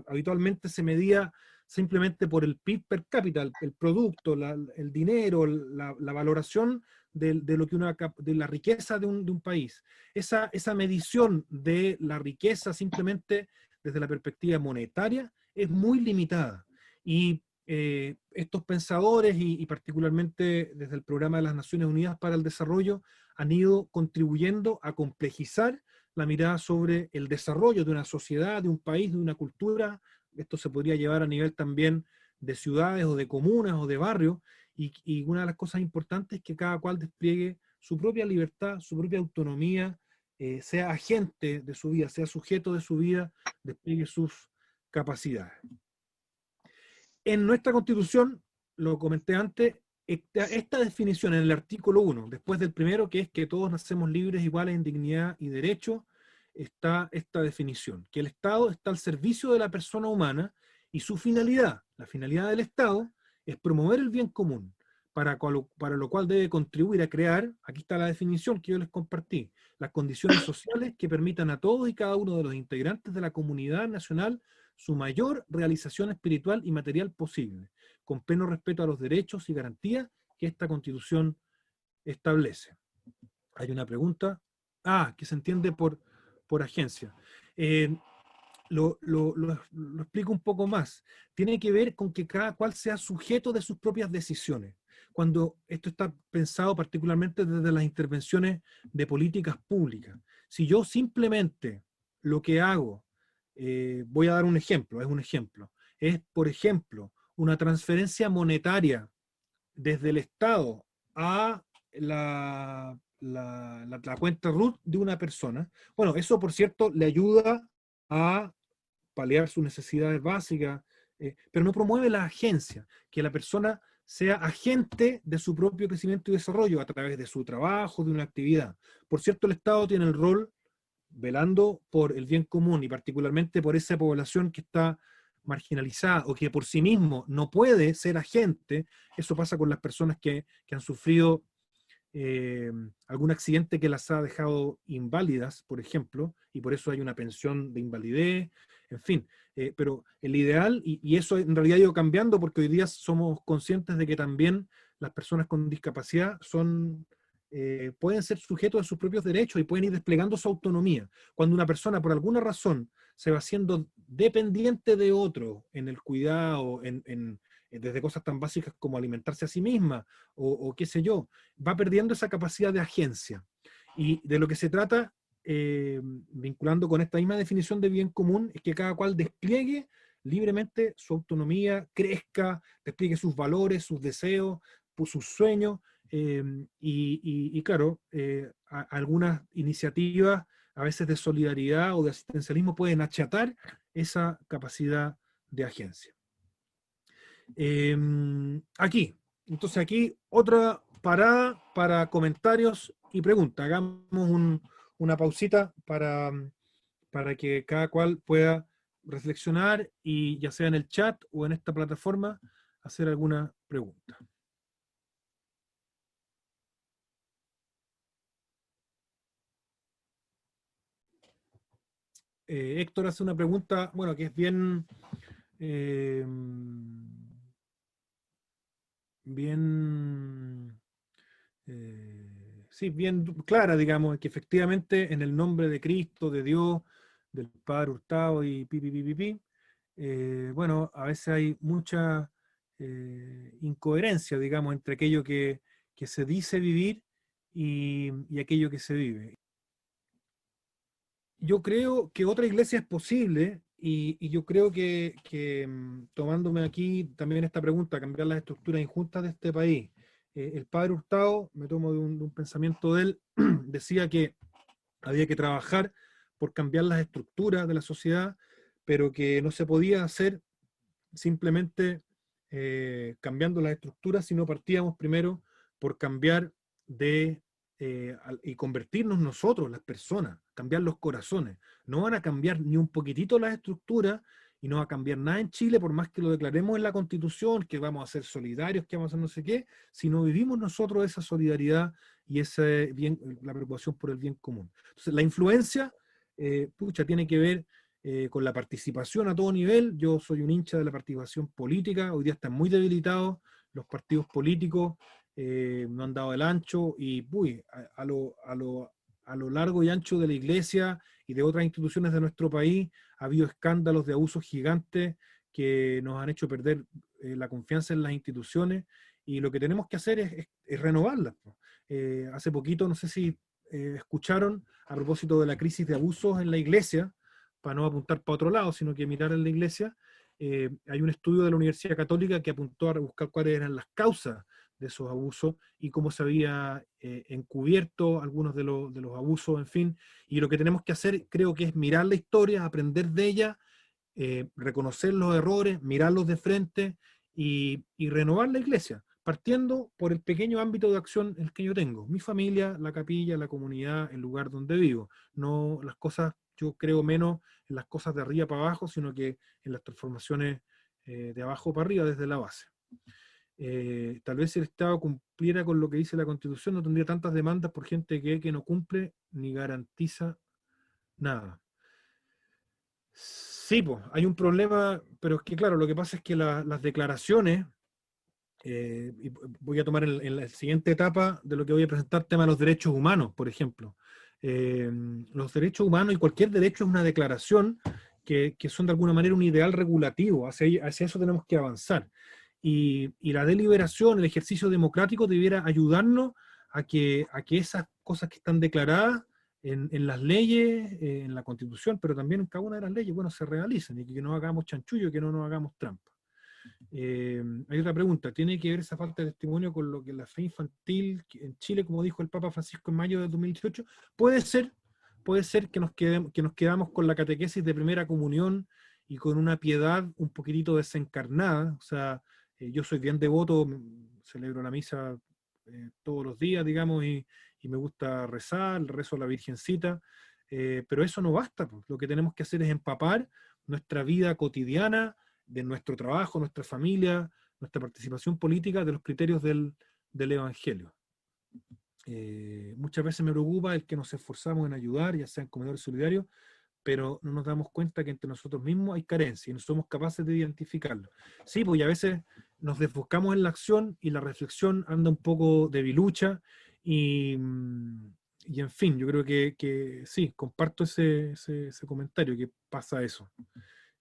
habitualmente se medía simplemente por el PIB per cápita, el producto, el dinero, la valoración de lo que de la riqueza de un país. Esa medición de la riqueza simplemente desde la perspectiva monetaria es muy limitada. Y estos pensadores, y particularmente desde el Programa de las Naciones Unidas para el Desarrollo, han ido contribuyendo a complejizar la mirada sobre el desarrollo de una sociedad, de un país, de una cultura. Esto se podría llevar a nivel también de ciudades o de comunas o de barrios, y una de las cosas importantes es que cada cual despliegue su propia libertad, su propia autonomía, sea agente de su vida, sea sujeto de su vida, despliegue sus capacidades. En nuestra Constitución, lo comenté antes, esta definición en el artículo 1, después del primero, que es que todos nacemos libres, iguales en dignidad y derecho, está esta definición, que el Estado está al servicio de la persona humana y su finalidad, la finalidad del Estado, es promover el bien común, para lo cual debe contribuir a crear, aquí está la definición que yo les compartí, las condiciones sociales que permitan a todos y cada uno de los integrantes de la comunidad nacional su mayor realización espiritual y material posible, con pleno respeto a los derechos y garantías que esta Constitución establece. Hay una pregunta. Que se entiende por agencia. Lo explico un poco más. Tiene que ver con que cada cual sea sujeto de sus propias decisiones. Cuando esto está pensado particularmente desde las intervenciones de políticas públicas. Si yo simplemente lo que hago, voy a dar un ejemplo, es, por ejemplo, una transferencia monetaria desde el Estado a la cuenta RUT de una persona. Bueno, eso por cierto le ayuda a paliar sus necesidades básicas, pero no promueve la agencia, que la persona sea agente de su propio crecimiento y desarrollo a través de su trabajo, de una actividad. Por cierto, el Estado tiene el rol velando por el bien común y particularmente por esa población que está marginalizada o que por sí mismo no puede ser agente. Eso pasa con las personas que han sufrido algún accidente que las ha dejado inválidas, por ejemplo, y por eso hay una pensión de invalidez, en fin. Pero el ideal, y eso en realidad ha ido cambiando porque hoy día somos conscientes de que también las personas con discapacidad pueden ser sujetos de sus propios derechos y pueden ir desplegando su autonomía. Cuando una persona por alguna razón se va haciendo dependiente de otro en el cuidado, desde cosas tan básicas como alimentarse a sí misma o qué sé yo, va perdiendo esa capacidad de agencia. Y de lo que se trata, vinculando con esta misma definición de bien común, es que cada cual despliegue libremente su autonomía, crezca, despliegue sus valores, sus deseos, sus sueños, y claro, algunas iniciativas a veces de solidaridad o de asistencialismo pueden achatar esa capacidad de agencia. Entonces aquí otra parada para comentarios y preguntas. Hagamos una pausita para que cada cual pueda reflexionar y ya sea en el chat o en esta plataforma hacer alguna pregunta. Héctor hace una pregunta, bueno, que es bien, eh, bien, sí, bien clara, digamos, que efectivamente en el nombre de Cristo, de Dios, del Padre Hurtado y pi, bueno, a veces hay mucha incoherencia, digamos, entre aquello que se dice vivir y aquello que se vive. Yo creo que otra iglesia es posible y yo creo tomándome aquí también esta pregunta, cambiar las estructuras injustas de este país, el padre Hurtado, me tomo de un pensamiento de él, decía que había que trabajar por cambiar las estructuras de la sociedad, pero que no se podía hacer simplemente cambiando las estructuras, sino partíamos primero por cambiar y convertirnos nosotros, las personas, cambiar los corazones. No van a cambiar ni un poquitito las estructuras y no va a cambiar nada en Chile, por más que lo declaremos en la Constitución, que vamos a ser solidarios, que vamos a hacer no sé qué, si no vivimos nosotros esa solidaridad y ese bien, la preocupación por el bien común. Entonces, la influencia, pucha, tiene que ver con la participación a todo nivel. Yo soy un hincha de la participación política, hoy día están muy debilitados los partidos políticos, no han dado el ancho y uy, a lo largo y ancho de la iglesia y de otras instituciones de nuestro país ha habido escándalos de abusos gigantes que nos han hecho perder la confianza en las instituciones y lo que tenemos que hacer es renovarlas. Hace poquito, no sé si escucharon a propósito de la crisis de abusos en la iglesia, para no apuntar para otro lado, sino que mirar en la iglesia, hay un estudio de la Universidad Católica que apuntó a buscar cuáles eran las causas de esos abusos y cómo se había encubierto algunos de los abusos, en fin. Y lo que tenemos que hacer, creo que es mirar la historia, aprender de ella, reconocer los errores, mirarlos de frente y renovar la iglesia, partiendo por el pequeño ámbito de acción el que yo tengo, mi familia, la capilla, la comunidad, el lugar donde vivo. No las cosas, yo creo menos en las cosas de arriba para abajo, sino que en las transformaciones de abajo para arriba desde la base. Tal vez si el Estado cumpliera con lo que dice la Constitución, no tendría tantas demandas por gente que no cumple ni garantiza nada. Sí, pues, hay un problema, pero es que claro, lo que pasa es que las declaraciones, y voy a tomar en la siguiente etapa de lo que voy a presentar, tema de los derechos humanos, por ejemplo. Los derechos humanos y cualquier derecho es una declaración que son de alguna manera un ideal regulativo, hacia eso tenemos que avanzar. Y la deliberación, el ejercicio democrático debiera ayudarnos a que esas cosas que están declaradas en las leyes, en la Constitución, pero también en cada una de las leyes, bueno, se realicen y que no hagamos chanchullo, que no nos hagamos trampa. Hay otra pregunta, ¿tiene que ver esa falta de testimonio con lo que la fe infantil en Chile, como dijo el Papa Francisco en mayo de 2018? Puede ser, puede ser que nos quedamos con la catequesis de primera comunión y con una piedad un poquitito desencarnada. O sea, yo soy bien devoto, celebro la misa todos los días, digamos, y me gusta rezar, rezo a la Virgencita, pero eso no basta, pues. Lo que tenemos que hacer es empapar nuestra vida cotidiana, de nuestro trabajo, nuestra familia, nuestra participación política, de los criterios del Evangelio. Muchas veces me preocupa el que nos esforzamos en ayudar, ya sea en comedores solidarios, pero no nos damos cuenta que entre nosotros mismos hay carencia y no somos capaces de identificarlo. Sí, pues y a veces nos desbocamos en la acción y la reflexión anda un poco debilucha y en fin, yo creo que sí, comparto ese comentario, que pasa eso.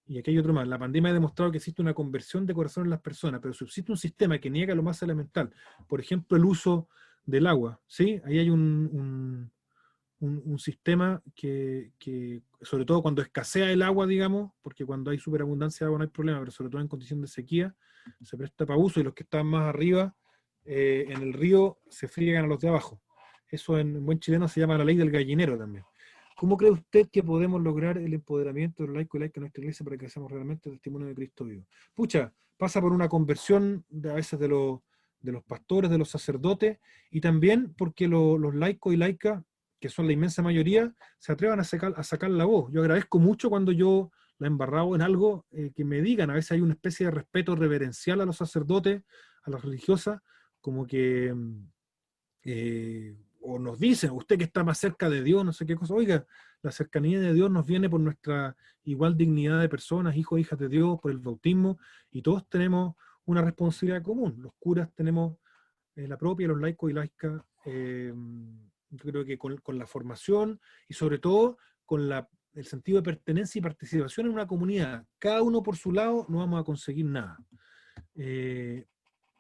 Y aquí hay otro más. La pandemia ha demostrado que existe una conversión de corazón en las personas, pero subsiste un sistema que niega lo más elemental. Por ejemplo, el uso del agua. ¿Sí? Ahí hay un sistema sobre todo cuando escasea el agua, digamos, porque cuando hay superabundancia de agua no hay problema, pero sobre todo en condición de sequía, se presta para uso y los que están más arriba en el río se friegan a los de abajo. Eso en buen chileno se llama la ley del gallinero también. ¿Cómo cree usted que podemos lograr el empoderamiento de los laicos y laicas en nuestra iglesia para que seamos realmente el testimonio de Cristo vivo? Pucha, pasa por una conversión a veces de los pastores, de los sacerdotes, y también porque los laicos y laicas, que son la inmensa mayoría, se atrevan a sacar la voz. Yo agradezco mucho cuando yo la he embarrado en algo, que me digan. A veces hay una especie de respeto reverencial a los sacerdotes, a las religiosas, como que o nos dicen, usted que está más cerca de Dios, no sé qué cosa, oiga, la cercanía de Dios nos viene por nuestra igual dignidad de personas, hijos e hijas de Dios, por el bautismo, y todos tenemos una responsabilidad común. Los curas tenemos la propia, los laicos y laicas, yo creo que con la formación y sobre todo con el sentido de pertenencia y participación en una comunidad, cada uno por su lado, no vamos a conseguir nada.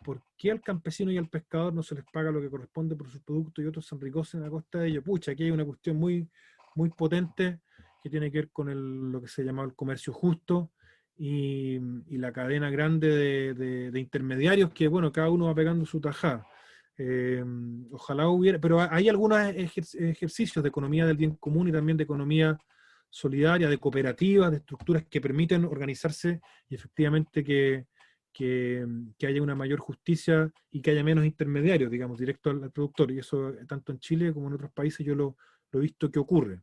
¿Por qué al campesino y al pescador no se les paga lo que corresponde por sus productos y otros se enriquecen a costa de ellos? Pucha, aquí hay una cuestión muy, muy potente que tiene que ver con lo que se llama el comercio justo y la cadena grande de intermediarios que, bueno, cada uno va pegando su tajada. Eh, Ojalá hubiera, pero hay algunos ejercicios de economía del bien común y también de economía solidaria, de cooperativas, de estructuras que permiten organizarse y efectivamente que haya una mayor justicia y que haya menos intermediarios, digamos, directo al productor. Y eso, tanto en Chile como en otros países, yo lo he visto que ocurre.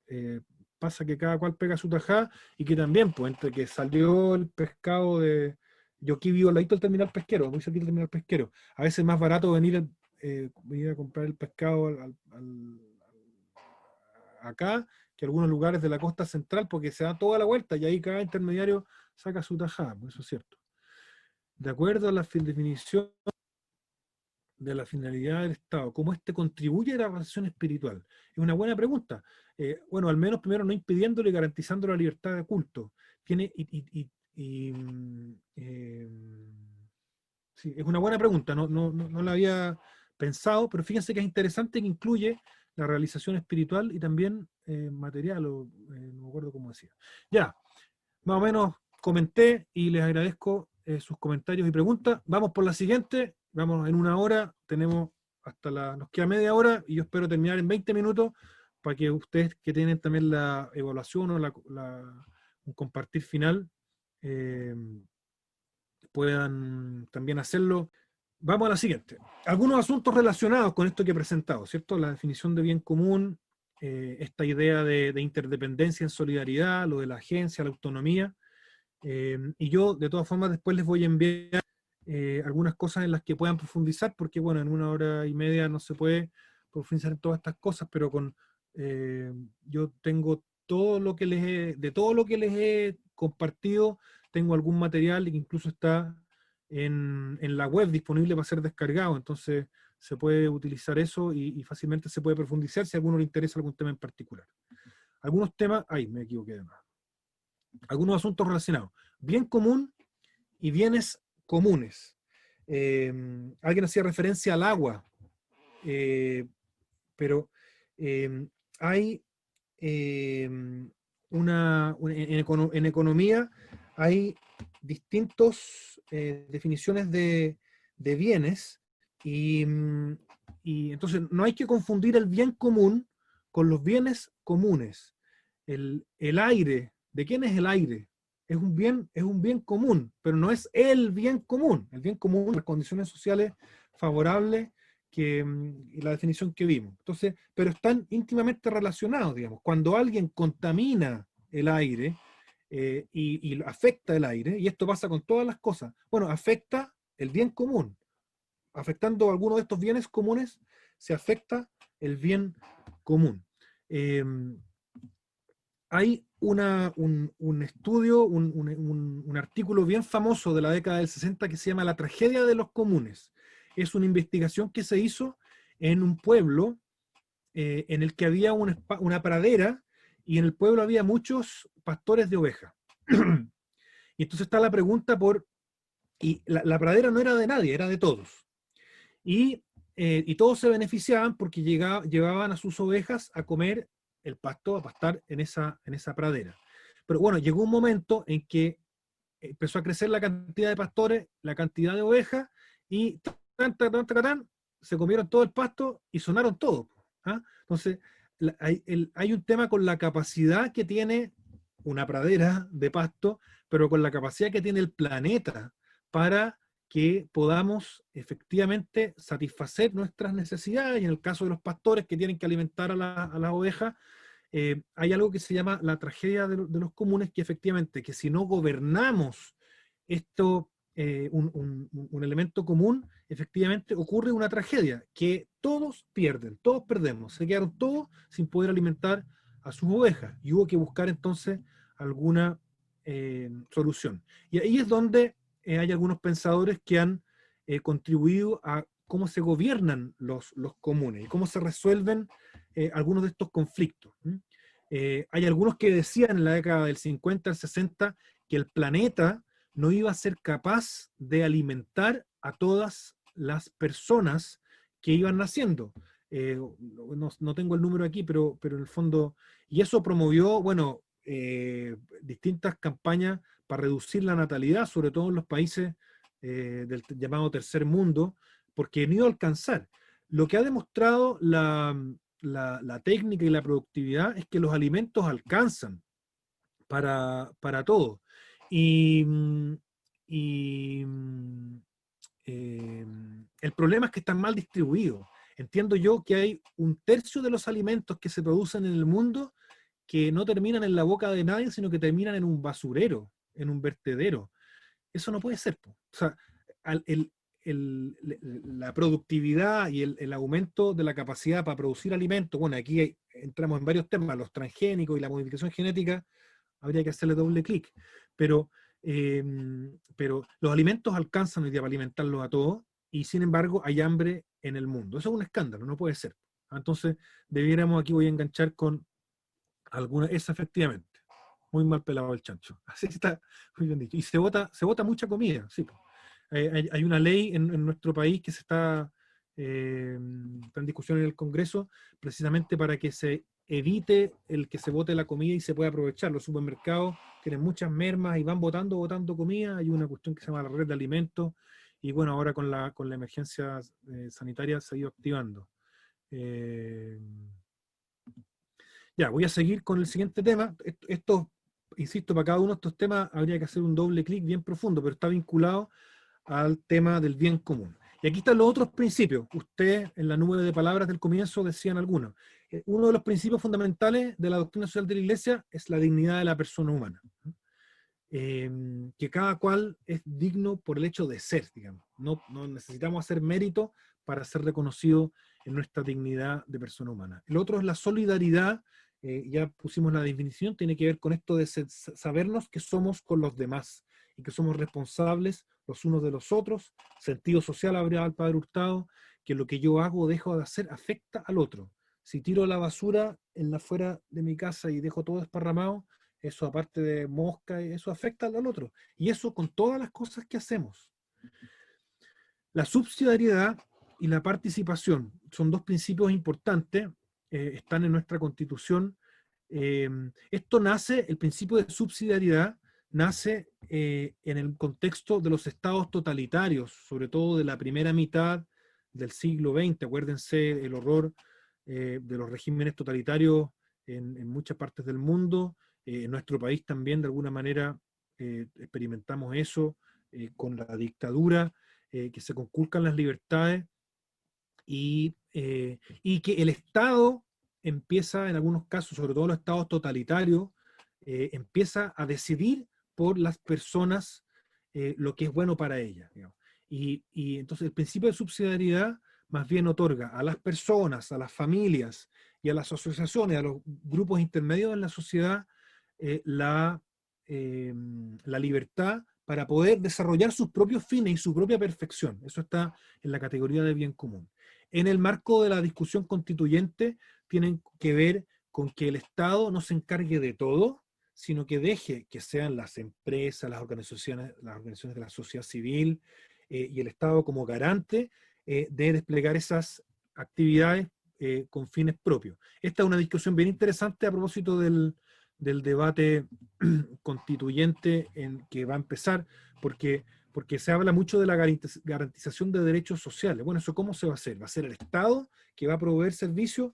Eh, Pasa que cada cual pega su tajada y que también, pues, entre que salió el pescado de... Yo aquí vivo al ladito del terminal pesquero, muy cerquita del terminal pesquero. A veces es más barato venir a comprar el pescado acá que algunos lugares de la costa central porque se da toda la vuelta y ahí cada intermediario saca su tajada, pues eso es cierto. De acuerdo a la definición de la finalidad del Estado, ¿cómo éste contribuye a la relación espiritual? Es una buena pregunta. Bueno, al menos primero no impidiéndole y garantizando la libertad de culto. Tiene, sí, es una buena pregunta, no la había pensado, pero fíjense que es interesante que incluye la realización espiritual y también material, no me acuerdo cómo decía. Ya, más o menos comenté y les agradezco sus comentarios y preguntas. Vamos por la siguiente, vamos en una hora, nos queda media hora y yo espero terminar en 20 minutos para que ustedes que tienen también la evaluación o un compartir final eh, puedan también hacerlo. Vamos a la siguiente. Algunos asuntos relacionados con esto que he presentado, ¿cierto? La definición de bien común, esta idea de interdependencia en solidaridad, lo de la agencia, la autonomía. Y yo, de todas formas, después les voy a enviar algunas cosas en las que puedan profundizar, porque, bueno, en una hora y media no se puede profundizar en todas estas cosas, pero yo tengo de todo lo que les he compartido, tengo algún material que incluso está en la web disponible para ser descargado, entonces se puede utilizar eso y fácilmente se puede profundizar si a alguno le interesa algún tema en particular. Algunos temas, me equivoqué de nuevo. Algunos asuntos relacionados. Bien común y bienes comunes. Alguien hacía referencia al agua, pero hay en economía hay distintas definiciones de bienes y entonces no hay que confundir el bien común con los bienes comunes. El aire, ¿de quién es el aire? Es un bien común, pero no es el bien común. El bien común, las condiciones sociales favorables y la definición que vimos. Entonces, pero están íntimamente relacionados, digamos. Cuando alguien contamina el aire y afecta el aire, y esto pasa con todas las cosas, bueno, afecta el bien común. Afectando alguno de estos bienes comunes, se afecta el bien común. Hay un estudio, un artículo bien famoso de la década del 60 que se llama La tragedia de los comunes. Es una investigación que se hizo en un pueblo en el que había una pradera y en el pueblo había muchos pastores de ovejas. Y entonces está la pregunta y la pradera no era de nadie, era de todos. Y todos se beneficiaban porque llevaban a sus ovejas a comer el pasto, a pastar en esa pradera. Pero bueno, llegó un momento en que empezó a crecer la cantidad de pastores, la cantidad de ovejas, y se comieron todo el pasto y sonaron todos. ¿Ah? Entonces, hay un tema con la capacidad que tiene una pradera de pasto, pero con la capacidad que tiene el planeta para que podamos efectivamente satisfacer nuestras necesidades, y en el caso de los pastores que tienen que alimentar a las ovejas, hay algo que se llama la tragedia de los comunes, que efectivamente, que si no gobernamos esto, un elemento común, efectivamente ocurre una tragedia, que todos pierden, todos perdemos, se quedaron todos sin poder alimentar a sus ovejas, y hubo que buscar entonces alguna solución. Y ahí es donde hay algunos pensadores que han contribuido a cómo se gobiernan los comunes y cómo se resuelven algunos de estos conflictos. Hay algunos que decían en la década del 50, al 60, que el planeta no iba a ser capaz de alimentar a todas las personas que iban naciendo. no tengo el número aquí, pero en el fondo, y eso promovió, bueno, distintas campañas para reducir la natalidad, sobre todo en los países del llamado tercer mundo, porque no iba a alcanzar. Lo que ha demostrado la técnica y la productividad es que los alimentos alcanzan para todo. Y, y el problema es que están mal distribuidos. Entiendo yo que hay un tercio de los alimentos que se producen en el mundo que no terminan en la boca de nadie, sino que terminan en un basurero, en un vertedero. Eso no puede ser. Po. O sea, al- el, la productividad y el aumento de la capacidad para producir alimentos, bueno, aquí entramos en varios temas, los transgénicos y la modificación genética, habría que hacerle doble clic, pero, eh, pero los alimentos alcanzan hoy día para alimentarlos a todos y sin embargo hay hambre en el mundo. Eso es un escándalo, no puede ser. Entonces, debiéramos, aquí voy a enganchar con alguna, esa efectivamente. Muy mal pelado el chancho. Así está, muy bien dicho. Y se vota mucha comida, sí. Po. Hay una ley en nuestro país que está en discusión en el Congreso, precisamente para que se evite el que se bote la comida y se pueda aprovechar. Los supermercados tienen muchas mermas y van botando comida. Hay una cuestión que se llama la red de alimentos y bueno, ahora con la emergencia sanitaria se ha ido activando. Eh, ya, voy a seguir con el siguiente tema. Esto, insisto, para cada uno de estos temas habría que hacer un doble clic bien profundo, pero está vinculado al tema del bien común. Y aquí están los otros principios. Usted, en la nube de palabras del comienzo, decían algunos. Uno de los principios fundamentales de la doctrina social de la Iglesia es la dignidad de la persona humana. Que cada cual es digno por el hecho de ser, digamos. No necesitamos hacer mérito para ser reconocido en nuestra dignidad de persona humana. El otro es la solidaridad, ya pusimos la definición, tiene que ver con esto de sabernos que somos con los demás y que somos responsables los unos de los otros. Sentido social, habría el padre Hurtado, que lo que yo hago o dejo de hacer afecta al otro. Si tiro la basura en la fuera de mi casa y dejo todo desparramado, eso aparte de mosca, eso afecta al otro. Y eso con todas las cosas que hacemos. La subsidiariedad y la participación son dos principios importantes, están en nuestra Constitución. Esto nace, el principio de subsidiariedad nace en el contexto de los estados totalitarios, sobre todo de la primera mitad del siglo XX. Acuérdense el horror de los regímenes totalitarios en muchas partes del mundo. En nuestro país también, de alguna manera, experimentamos eso con la dictadura, que se conculcan las libertades y que el Estado empieza, en algunos casos, sobre todo los estados totalitarios, empieza a decidir por las personas lo que es bueno para ellas. Digamos. Y entonces el principio de subsidiariedad más bien otorga a las personas, a las familias y a las asociaciones, a los grupos intermedios en la sociedad, eh, la, la libertad para poder desarrollar sus propios fines y su propia perfección. Eso está en la categoría de bien común. En el marco de la discusión constituyente, tienen que ver con que el Estado no se encargue de todo, sino que deje que sean las empresas, las organizaciones de la sociedad civil y el Estado como garante de desplegar esas actividades con fines propios. Esta es una discusión bien interesante a propósito del debate constituyente en que va a empezar, porque se habla mucho de la garantización de derechos sociales. Bueno, ¿eso cómo se va a hacer? ¿Va a ser el Estado que va a proveer servicios?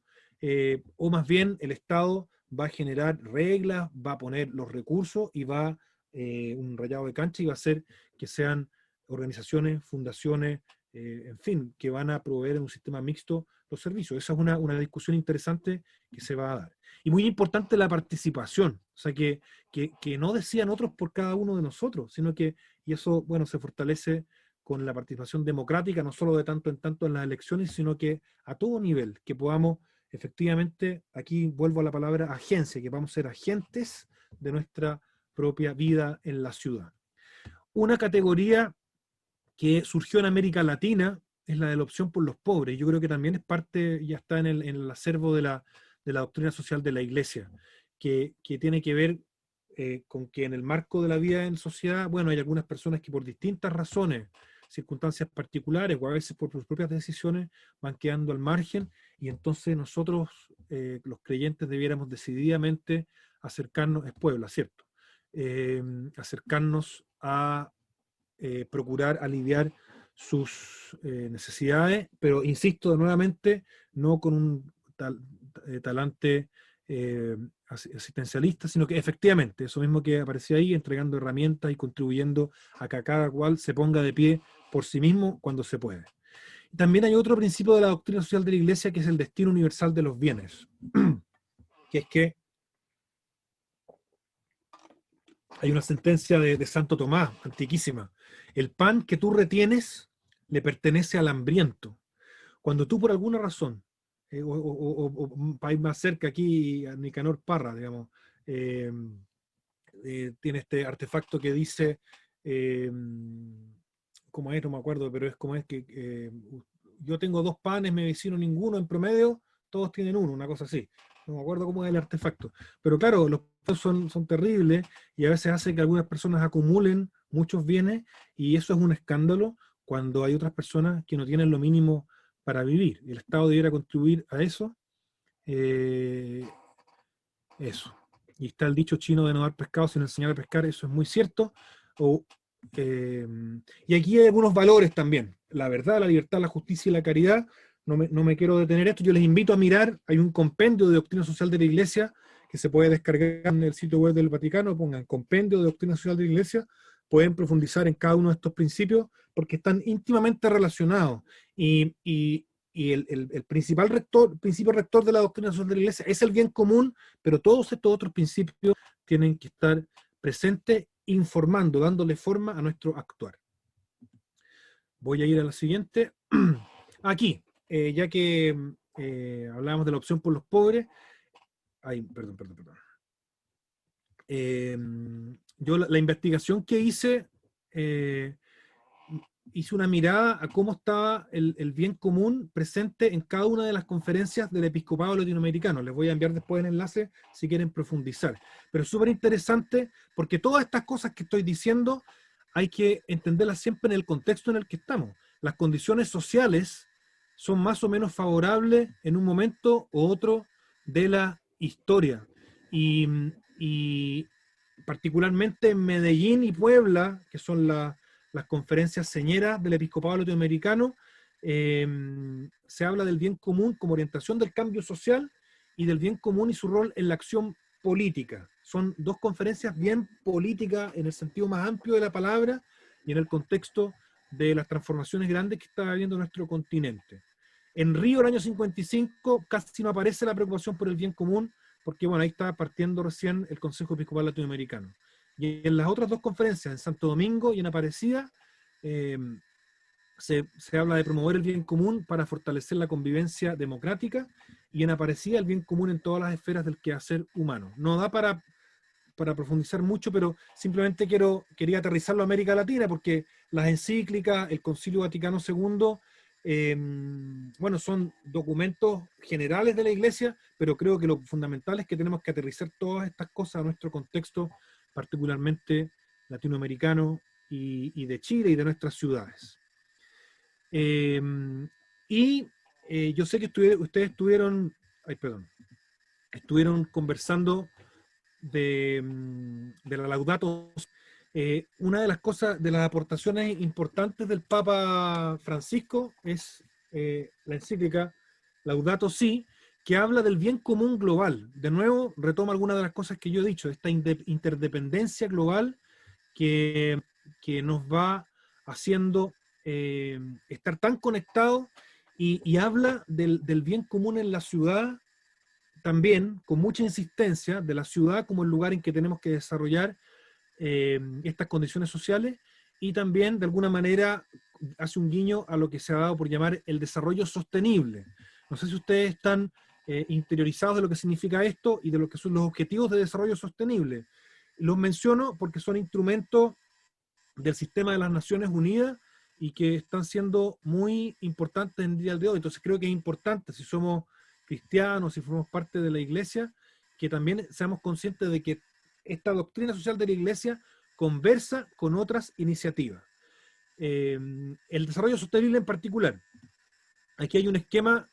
O más bien el Estado va a generar reglas, va a poner los recursos y va un rayado de cancha y va a hacer que sean organizaciones, fundaciones, en fin, que van a proveer en un sistema mixto los servicios. Esa es una discusión interesante que se va a dar. Y muy importante la participación, o sea, que no decían otros por cada uno de nosotros, sino que, y eso, bueno, se fortalece con la participación democrática, no solo de tanto en tanto en las elecciones, sino que a todo nivel, que podamos efectivamente, aquí vuelvo a la palabra agencia, que vamos a ser agentes de nuestra propia vida en la ciudad. Una categoría que surgió en América Latina es la de la opción por los pobres. Yo creo que también es parte, ya está en el acervo de la doctrina social de la Iglesia, que tiene que ver con que en el marco de la vida en sociedad, bueno, hay algunas personas que por distintas razones, circunstancias particulares o a veces por sus propias decisiones van quedando al margen y entonces nosotros, los creyentes, debiéramos decididamente acercarnos, es Puebla, ¿cierto? Acercarnos a procurar aliviar sus necesidades, pero insisto nuevamente, no con un talante asistencialista, sino que efectivamente, eso mismo que aparecía ahí, entregando herramientas y contribuyendo a que cada cual se ponga de pie por sí mismo cuando se puede. También hay otro principio de la doctrina social de la Iglesia, que es el destino universal de los bienes, que es que hay una sentencia de Santo Tomás, antiquísima. El pan que tú retienes le pertenece al hambriento. Cuando tú por alguna razón, o un país más cerca aquí, a Nicanor Parra, digamos, eh, tiene este artefacto que dice, eh, ¿cómo es? No me acuerdo, pero es como es que yo tengo 2 panes, mi vecino ninguno, en promedio todos tienen uno, una cosa así. No me acuerdo cómo es el artefacto. Pero claro, los precios son terribles y a veces hace que algunas personas acumulen muchos bienes y eso es un escándalo cuando hay otras personas que no tienen lo mínimo para vivir. Y el Estado debiera contribuir a eso. Eh, eso. Y está el dicho chino de no dar pescado sin enseñar a pescar, eso es muy cierto. O, eh, y aquí hay algunos valores también. La verdad, la libertad, la justicia y la caridad. No me quiero detener esto. Yo les invito a mirar. Hay un compendio de doctrina social de la Iglesia que se puede descargar en el sitio web del Vaticano. Pongan compendio de doctrina social de la Iglesia. Pueden profundizar en cada uno de estos principios porque están íntimamente relacionados. Y el principal principio rector de la doctrina social de la Iglesia es el bien común, pero todos estos otros principios tienen que estar presentes, informando, dándole forma a nuestro actuar. Voy a ir a la siguiente. Aquí, ya que hablábamos de la opción por los pobres. Ay, perdón. Yo la investigación que hice, hice una mirada a cómo estaba el bien común presente en cada una de las conferencias del episcopado latinoamericano. Les voy a enviar después el enlace si quieren profundizar. Pero es súper interesante porque todas estas cosas que estoy diciendo hay que entenderlas siempre en el contexto en el que estamos. Las condiciones sociales son más o menos favorables en un momento u otro de la historia. Y particularmente en Medellín y Puebla, que son las conferencias señeras del episcopado latinoamericano, se habla del bien común como orientación del cambio social y del bien común y su rol en la acción política. Son 2 conferencias bien políticas en el sentido más amplio de la palabra y en el contexto de las transformaciones grandes que está habiendo nuestro continente. En Río, el año 55, casi no aparece la preocupación por el bien común, porque bueno, ahí está partiendo recién el Consejo Episcopal Latinoamericano. Y en las otras 2 conferencias, en Santo Domingo y en Aparecida, se habla de promover el bien común para fortalecer la convivencia democrática, y en Aparecida el bien común en todas las esferas del quehacer humano. No da para profundizar mucho, pero simplemente quería aterrizarlo a América Latina, porque las encíclicas, el Concilio Vaticano II, bueno, son documentos generales de la Iglesia, pero creo que lo fundamental es que tenemos que aterrizar todas estas cosas a nuestro contexto, particularmente latinoamericano y de Chile y de nuestras ciudades. Yo sé que ustedes estuvieron conversando de la Laudato. Una de las cosas, de las aportaciones importantes del Papa Francisco es la encíclica Laudato Si, que habla del bien común global. De nuevo, retoma algunas de las cosas que yo he dicho, esta interdependencia global que nos va haciendo estar tan conectados, y habla del bien común en la ciudad también, con mucha insistencia, de la ciudad como el lugar en que tenemos que desarrollar estas condiciones sociales, y también de alguna manera hace un guiño a lo que se ha dado por llamar el desarrollo sostenible. No sé si ustedes están interiorizados de lo que significa esto y de lo que son los objetivos de desarrollo sostenible. Los menciono porque son instrumentos del sistema de las Naciones Unidas y que están siendo muy importantes en el día de hoy. Entonces creo que es importante, si somos cristianos, si formamos parte de la Iglesia, que también seamos conscientes de que esta doctrina social de la Iglesia conversa con otras iniciativas. El desarrollo sostenible en particular. aquí hay un esquema,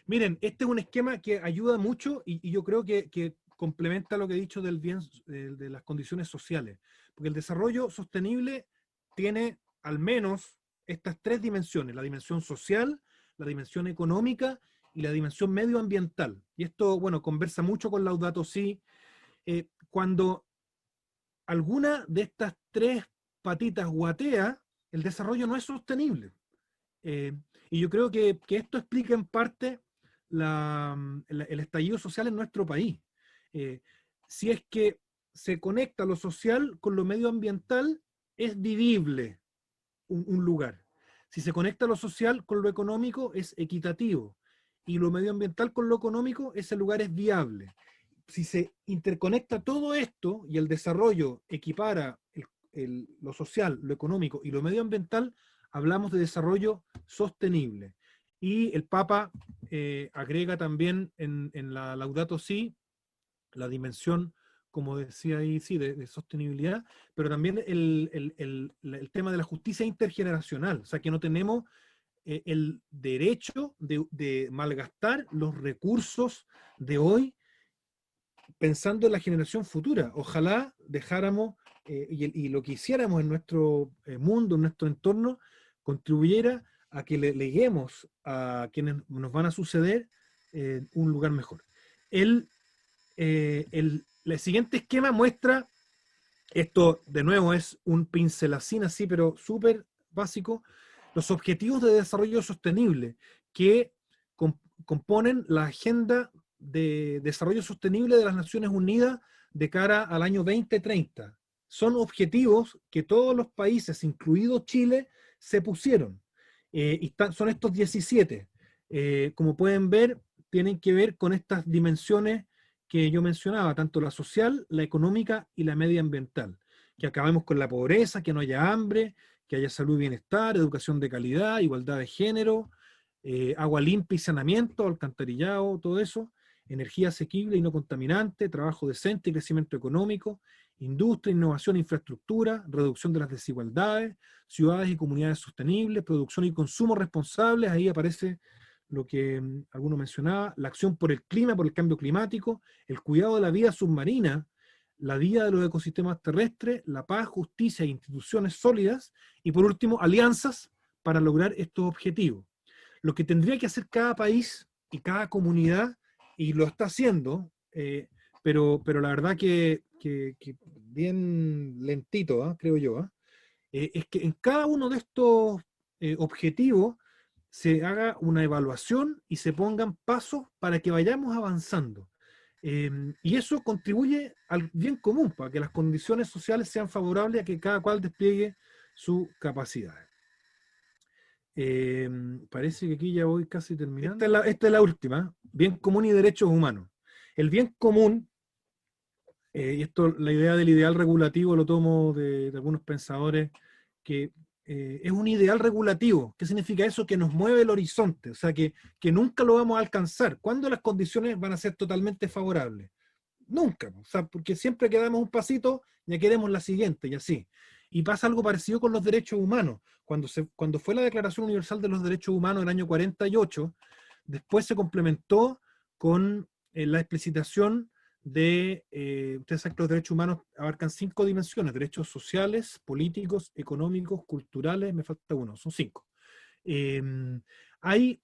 miren, este es un esquema que ayuda mucho y yo creo que complementa lo que he dicho del bien, de las condiciones sociales, porque el desarrollo sostenible tiene al menos estas tres dimensiones: la dimensión social, la dimensión económica y la dimensión medioambiental. Y esto, bueno, conversa mucho con Laudato Si. Cuando alguna de estas tres patitas guatea, el desarrollo no es sostenible. Eh, y yo creo que esto explica en parte el estallido social en nuestro país. Eh, si es que se conecta lo social con lo medioambiental, es vivible un lugar. Si se conecta lo social con lo económico, es equitativo. Y lo medioambiental con lo económico, ese lugar es viable. Si se interconecta todo esto y el desarrollo equipara lo social, lo económico y lo medioambiental, hablamos de desarrollo sostenible. Y el Papa agrega también en la Laudato Si la dimensión, como decía ahí, sí, de sostenibilidad, pero también el tema de la justicia intergeneracional, o sea, que no tenemos el derecho de malgastar los recursos de hoy pensando en la generación futura. Ojalá dejáramos y lo que hiciéramos en nuestro mundo, en nuestro entorno, contribuyera a que le leguemos a quienes nos van a suceder un lugar mejor. El, el siguiente esquema muestra, esto de nuevo es un pincelacín así, pero súper básico, los objetivos de desarrollo sostenible que componen la agenda de desarrollo sostenible de las Naciones Unidas de cara al año 2030. Son objetivos que todos los países, incluido Chile, se pusieron. Son estos 17. Como pueden ver, tienen que ver con estas dimensiones que yo mencionaba, tanto la social, la económica y la medioambiental. Que acabemos con la pobreza, que no haya hambre, que haya salud y bienestar, educación de calidad, igualdad de género, agua limpia y saneamiento, alcantarillado, todo eso, energía asequible y no contaminante, trabajo decente y crecimiento económico, industria, innovación e infraestructura, reducción de las desigualdades, ciudades y comunidades sostenibles, producción y consumo responsables, ahí aparece lo que alguno mencionaba, la acción por el clima, por el cambio climático, el cuidado de la vida submarina, la vida de los ecosistemas terrestres, la paz, justicia e instituciones sólidas, y por último, alianzas para lograr estos objetivos. Lo que tendría que hacer cada país y cada comunidad, y lo está haciendo, pero la verdad que bien lentito, creo yo, es que en cada uno de estos objetivos se haga una evaluación y se pongan pasos para que vayamos avanzando. Y eso contribuye al bien común, para que las condiciones sociales sean favorables a que cada cual despliegue su capacidad. Parece que aquí ya voy casi terminando. Esta es la última, bien común y derechos humanos. El bien común, y esto, la idea del ideal regulativo lo tomo de algunos pensadores, que es un ideal regulativo. ¿Qué significa eso? Que nos mueve el horizonte, o sea, que nunca lo vamos a alcanzar. ¿Cuándo las condiciones van a ser totalmente favorables? Nunca, o sea, porque siempre que damos un pasito, ya queremos la siguiente y así. Y pasa algo parecido con los derechos humanos. Cuando fue la Declaración Universal de los Derechos Humanos en el año 48, después se complementó con la explicitación ustedes saben que los derechos humanos abarcan 5 dimensiones: derechos sociales, políticos, económicos, culturales, me falta uno, son 5. Eh, hay,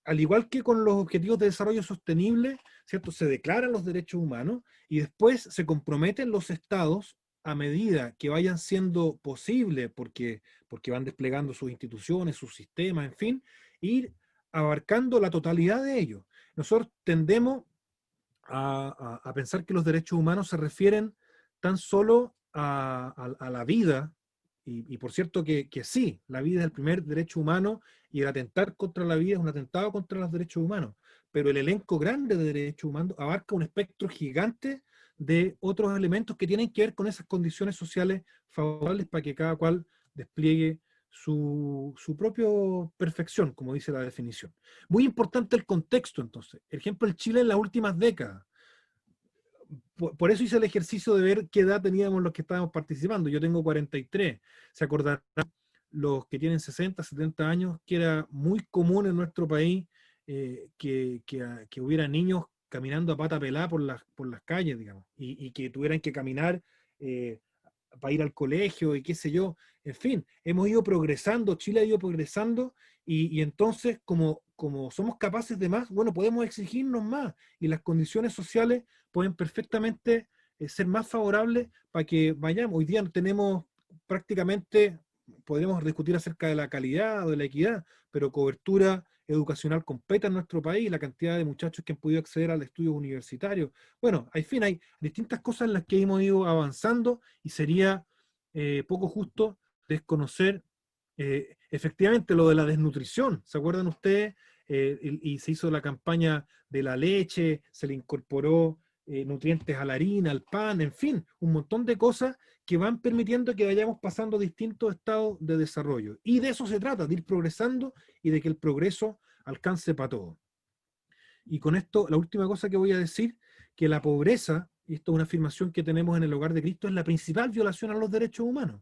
al igual que con los objetivos de desarrollo sostenible, ¿cierto? Se declaran los derechos humanos y después se comprometen los estados a medida que vayan siendo posible, porque van desplegando sus instituciones, sus sistemas, en fin, ir abarcando la totalidad de ellos. Nosotros tendemos a pensar que los derechos humanos se refieren tan solo a la vida, y por cierto que sí, la vida es el primer derecho humano y el atentar contra la vida es un atentado contra los derechos humanos, pero el elenco grande de derechos humanos abarca un espectro gigante de otros elementos que tienen que ver con esas condiciones sociales favorables para que cada cual despliegue su propia perfección, como dice la definición. Muy importante el contexto, entonces. El ejemplo, el Chile en las últimas décadas. Por eso hice el ejercicio de ver qué edad teníamos los que estábamos participando. Yo tengo 43. Se acordarán los que tienen 60, 70 años, que era muy común en nuestro país que hubiera niños caminando a pata pelada por las calles, digamos, y que tuvieran que caminar eh, para ir al colegio y qué sé yo. En fin, hemos ido progresando, Chile ha ido progresando y entonces como somos capaces de más, bueno, podemos exigirnos más y las condiciones sociales pueden perfectamente ser más favorables para que vayamos. Hoy día tenemos prácticamente, podríamos discutir acerca de la calidad o de la equidad, pero cobertura educacional completa en nuestro país, la cantidad de muchachos que han podido acceder al estudio universitario. Bueno, al fin hay distintas cosas en las que hemos ido avanzando y sería poco justo desconocer efectivamente lo de la desnutrición. ¿Se acuerdan ustedes? Y se hizo la campaña de la leche, se le incorporó nutrientes a la harina, al pan, en fin, un montón de cosas que van permitiendo que vayamos pasando distintos estados de desarrollo. Y de eso se trata, de ir progresando y de que el progreso alcance para todos. Y con esto, la última cosa que voy a decir, que la pobreza, y esto es una afirmación que tenemos en el hogar de Cristo, es la principal violación a los derechos humanos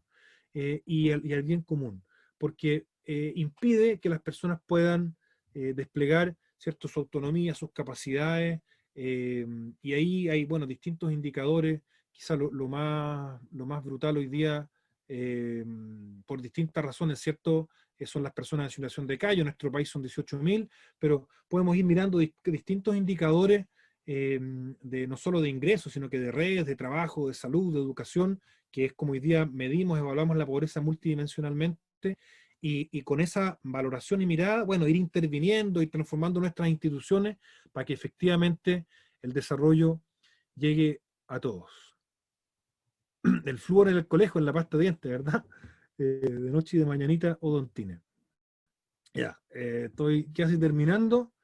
y al bien común, porque impide que las personas puedan desplegar cierto, su autonomía, sus capacidades, y ahí hay, bueno, distintos indicadores, quizá lo más brutal hoy día, eh, por distintas razones, ¿cierto? Son las personas en situación de calle, en nuestro país son 18.000, pero podemos ir mirando distintos indicadores de no solo de ingresos, sino que de redes, de trabajo, de salud, de educación, que es como hoy día medimos, evaluamos la pobreza multidimensionalmente, y con esa valoración y mirada, bueno, ir interviniendo y transformando nuestras instituciones para que efectivamente el desarrollo llegue a todos. El flúor en el colegio, en la pasta de dientes, ¿verdad? De noche y de mañanita, Odontine. Ya, estoy casi terminando.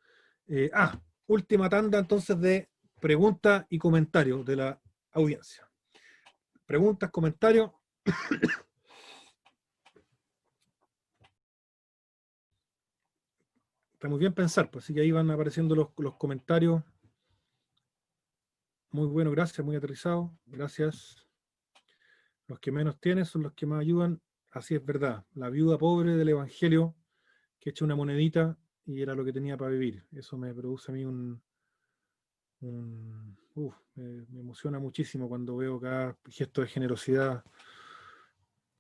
Última tanda entonces de preguntas y comentarios de la audiencia. Preguntas, comentarios. Está muy bien pensar, pues así que ahí van apareciendo los comentarios. Muy bueno, gracias, muy aterrizado. Gracias. Los que menos tienen son los que más ayudan. Así es verdad. La viuda pobre del Evangelio que echa una monedita y era lo que tenía para vivir. Eso me produce a mí me emociona muchísimo cuando veo cada gesto de generosidad.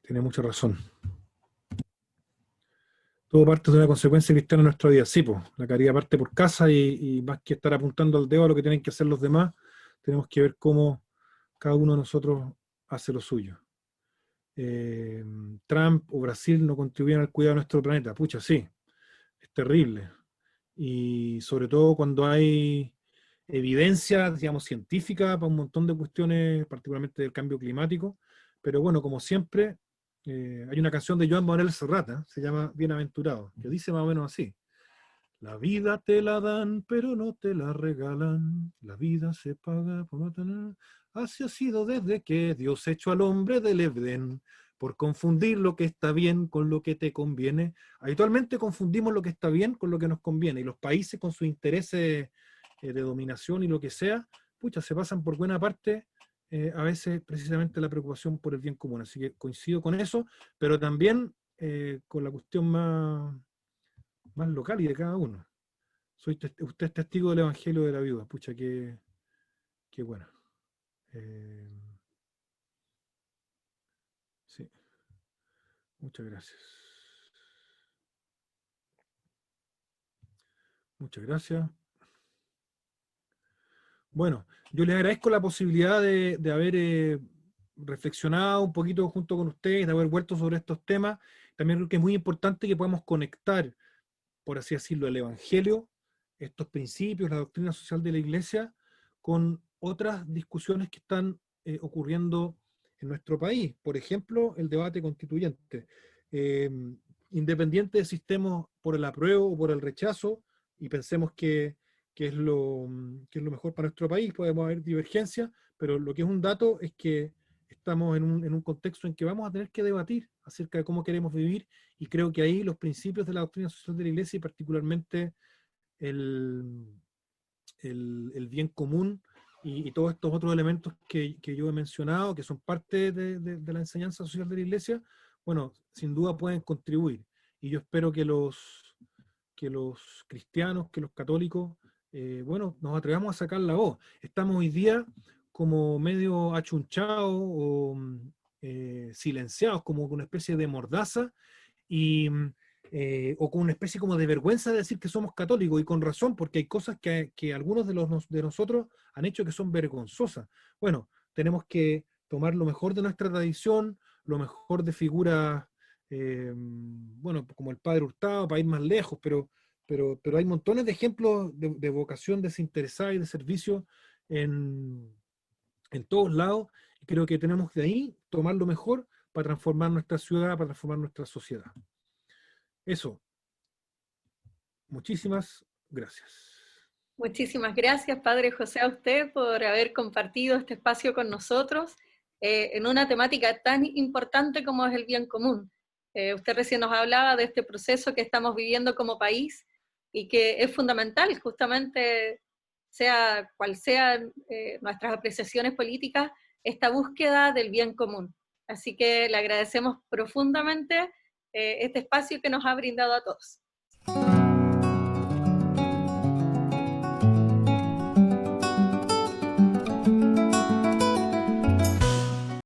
Tiene mucha razón. Todo parte de una consecuencia cristiana en nuestra vida. Sí, pues, la caridad parte por casa y más que estar apuntando al dedo a lo que tienen que hacer los demás, tenemos que ver cómo cada uno de nosotros hace lo suyo. Eh, Trump o Brasil no contribuyen al cuidado de nuestro planeta. Pucha, sí, es terrible. Y sobre todo cuando hay evidencia, digamos, científica para un montón de cuestiones, particularmente del cambio climático. Pero bueno, como siempre, hay una canción de Joan Manuel Serrat, se llama Bienaventurado, que dice más o menos así. La vida te la dan, pero no te la regalan. La vida se paga por no tener. Así ha sido desde que Dios echó al hombre del Edén, por confundir lo que está bien con lo que te conviene. Habitualmente confundimos lo que está bien con lo que nos conviene, y los países con sus intereses de dominación y lo que sea, pucha, se pasan por buena parte a veces precisamente la preocupación por el bien común. Así que coincido con eso, pero también con la cuestión más local y de cada uno. Usted es testigo del Evangelio de la Viuda. Pucha, qué bueno. Eh, sí, muchas gracias. Muchas gracias. Bueno, yo les agradezco la posibilidad de haber reflexionado un poquito junto con ustedes, de haber vuelto sobre estos temas. También creo que es muy importante que podamos conectar, por así decirlo, el Evangelio, estos principios, la doctrina social de la Iglesia, con otras discusiones que están ocurriendo en nuestro país. Por ejemplo, el debate constituyente. Eh, Independiente de si estemos por el apruebo o por el rechazo, y pensemos que es lo mejor para nuestro país, podemos haber divergencias, pero lo que es un dato es que estamos en un contexto en que vamos a tener que debatir acerca de cómo queremos vivir, y creo que ahí los principios de la doctrina social de la Iglesia y particularmente el, el bien común y todos estos otros elementos que yo he mencionado, que son parte de la enseñanza social de la Iglesia, bueno, sin duda pueden contribuir. Y yo espero que los cristianos, que los católicos, bueno, nos atrevamos a sacar la voz. Estamos hoy día como medio achunchados o silenciados, como con una especie de mordaza, y, o con una especie como de vergüenza de decir que somos católicos, y con razón, porque hay cosas que algunos de nosotros han hecho que son vergonzosas. Bueno, tenemos que tomar lo mejor de nuestra tradición, lo mejor de figuras, bueno, como el Padre Hurtado, para ir más lejos, pero hay montones de ejemplos de vocación desinteresada y de servicio en, en todos lados, y creo que tenemos de ahí tomar lo mejor para transformar nuestra ciudad, para transformar nuestra sociedad. Eso, muchísimas gracias. Muchísimas gracias, Padre José, a usted por haber compartido este espacio con nosotros en una temática tan importante como es el bien común. Usted recién nos hablaba de este proceso que estamos viviendo como país y que es fundamental, justamente, sea cual sean nuestras apreciaciones políticas, esta búsqueda del bien común. Así que le agradecemos profundamente este espacio que nos ha brindado a todos.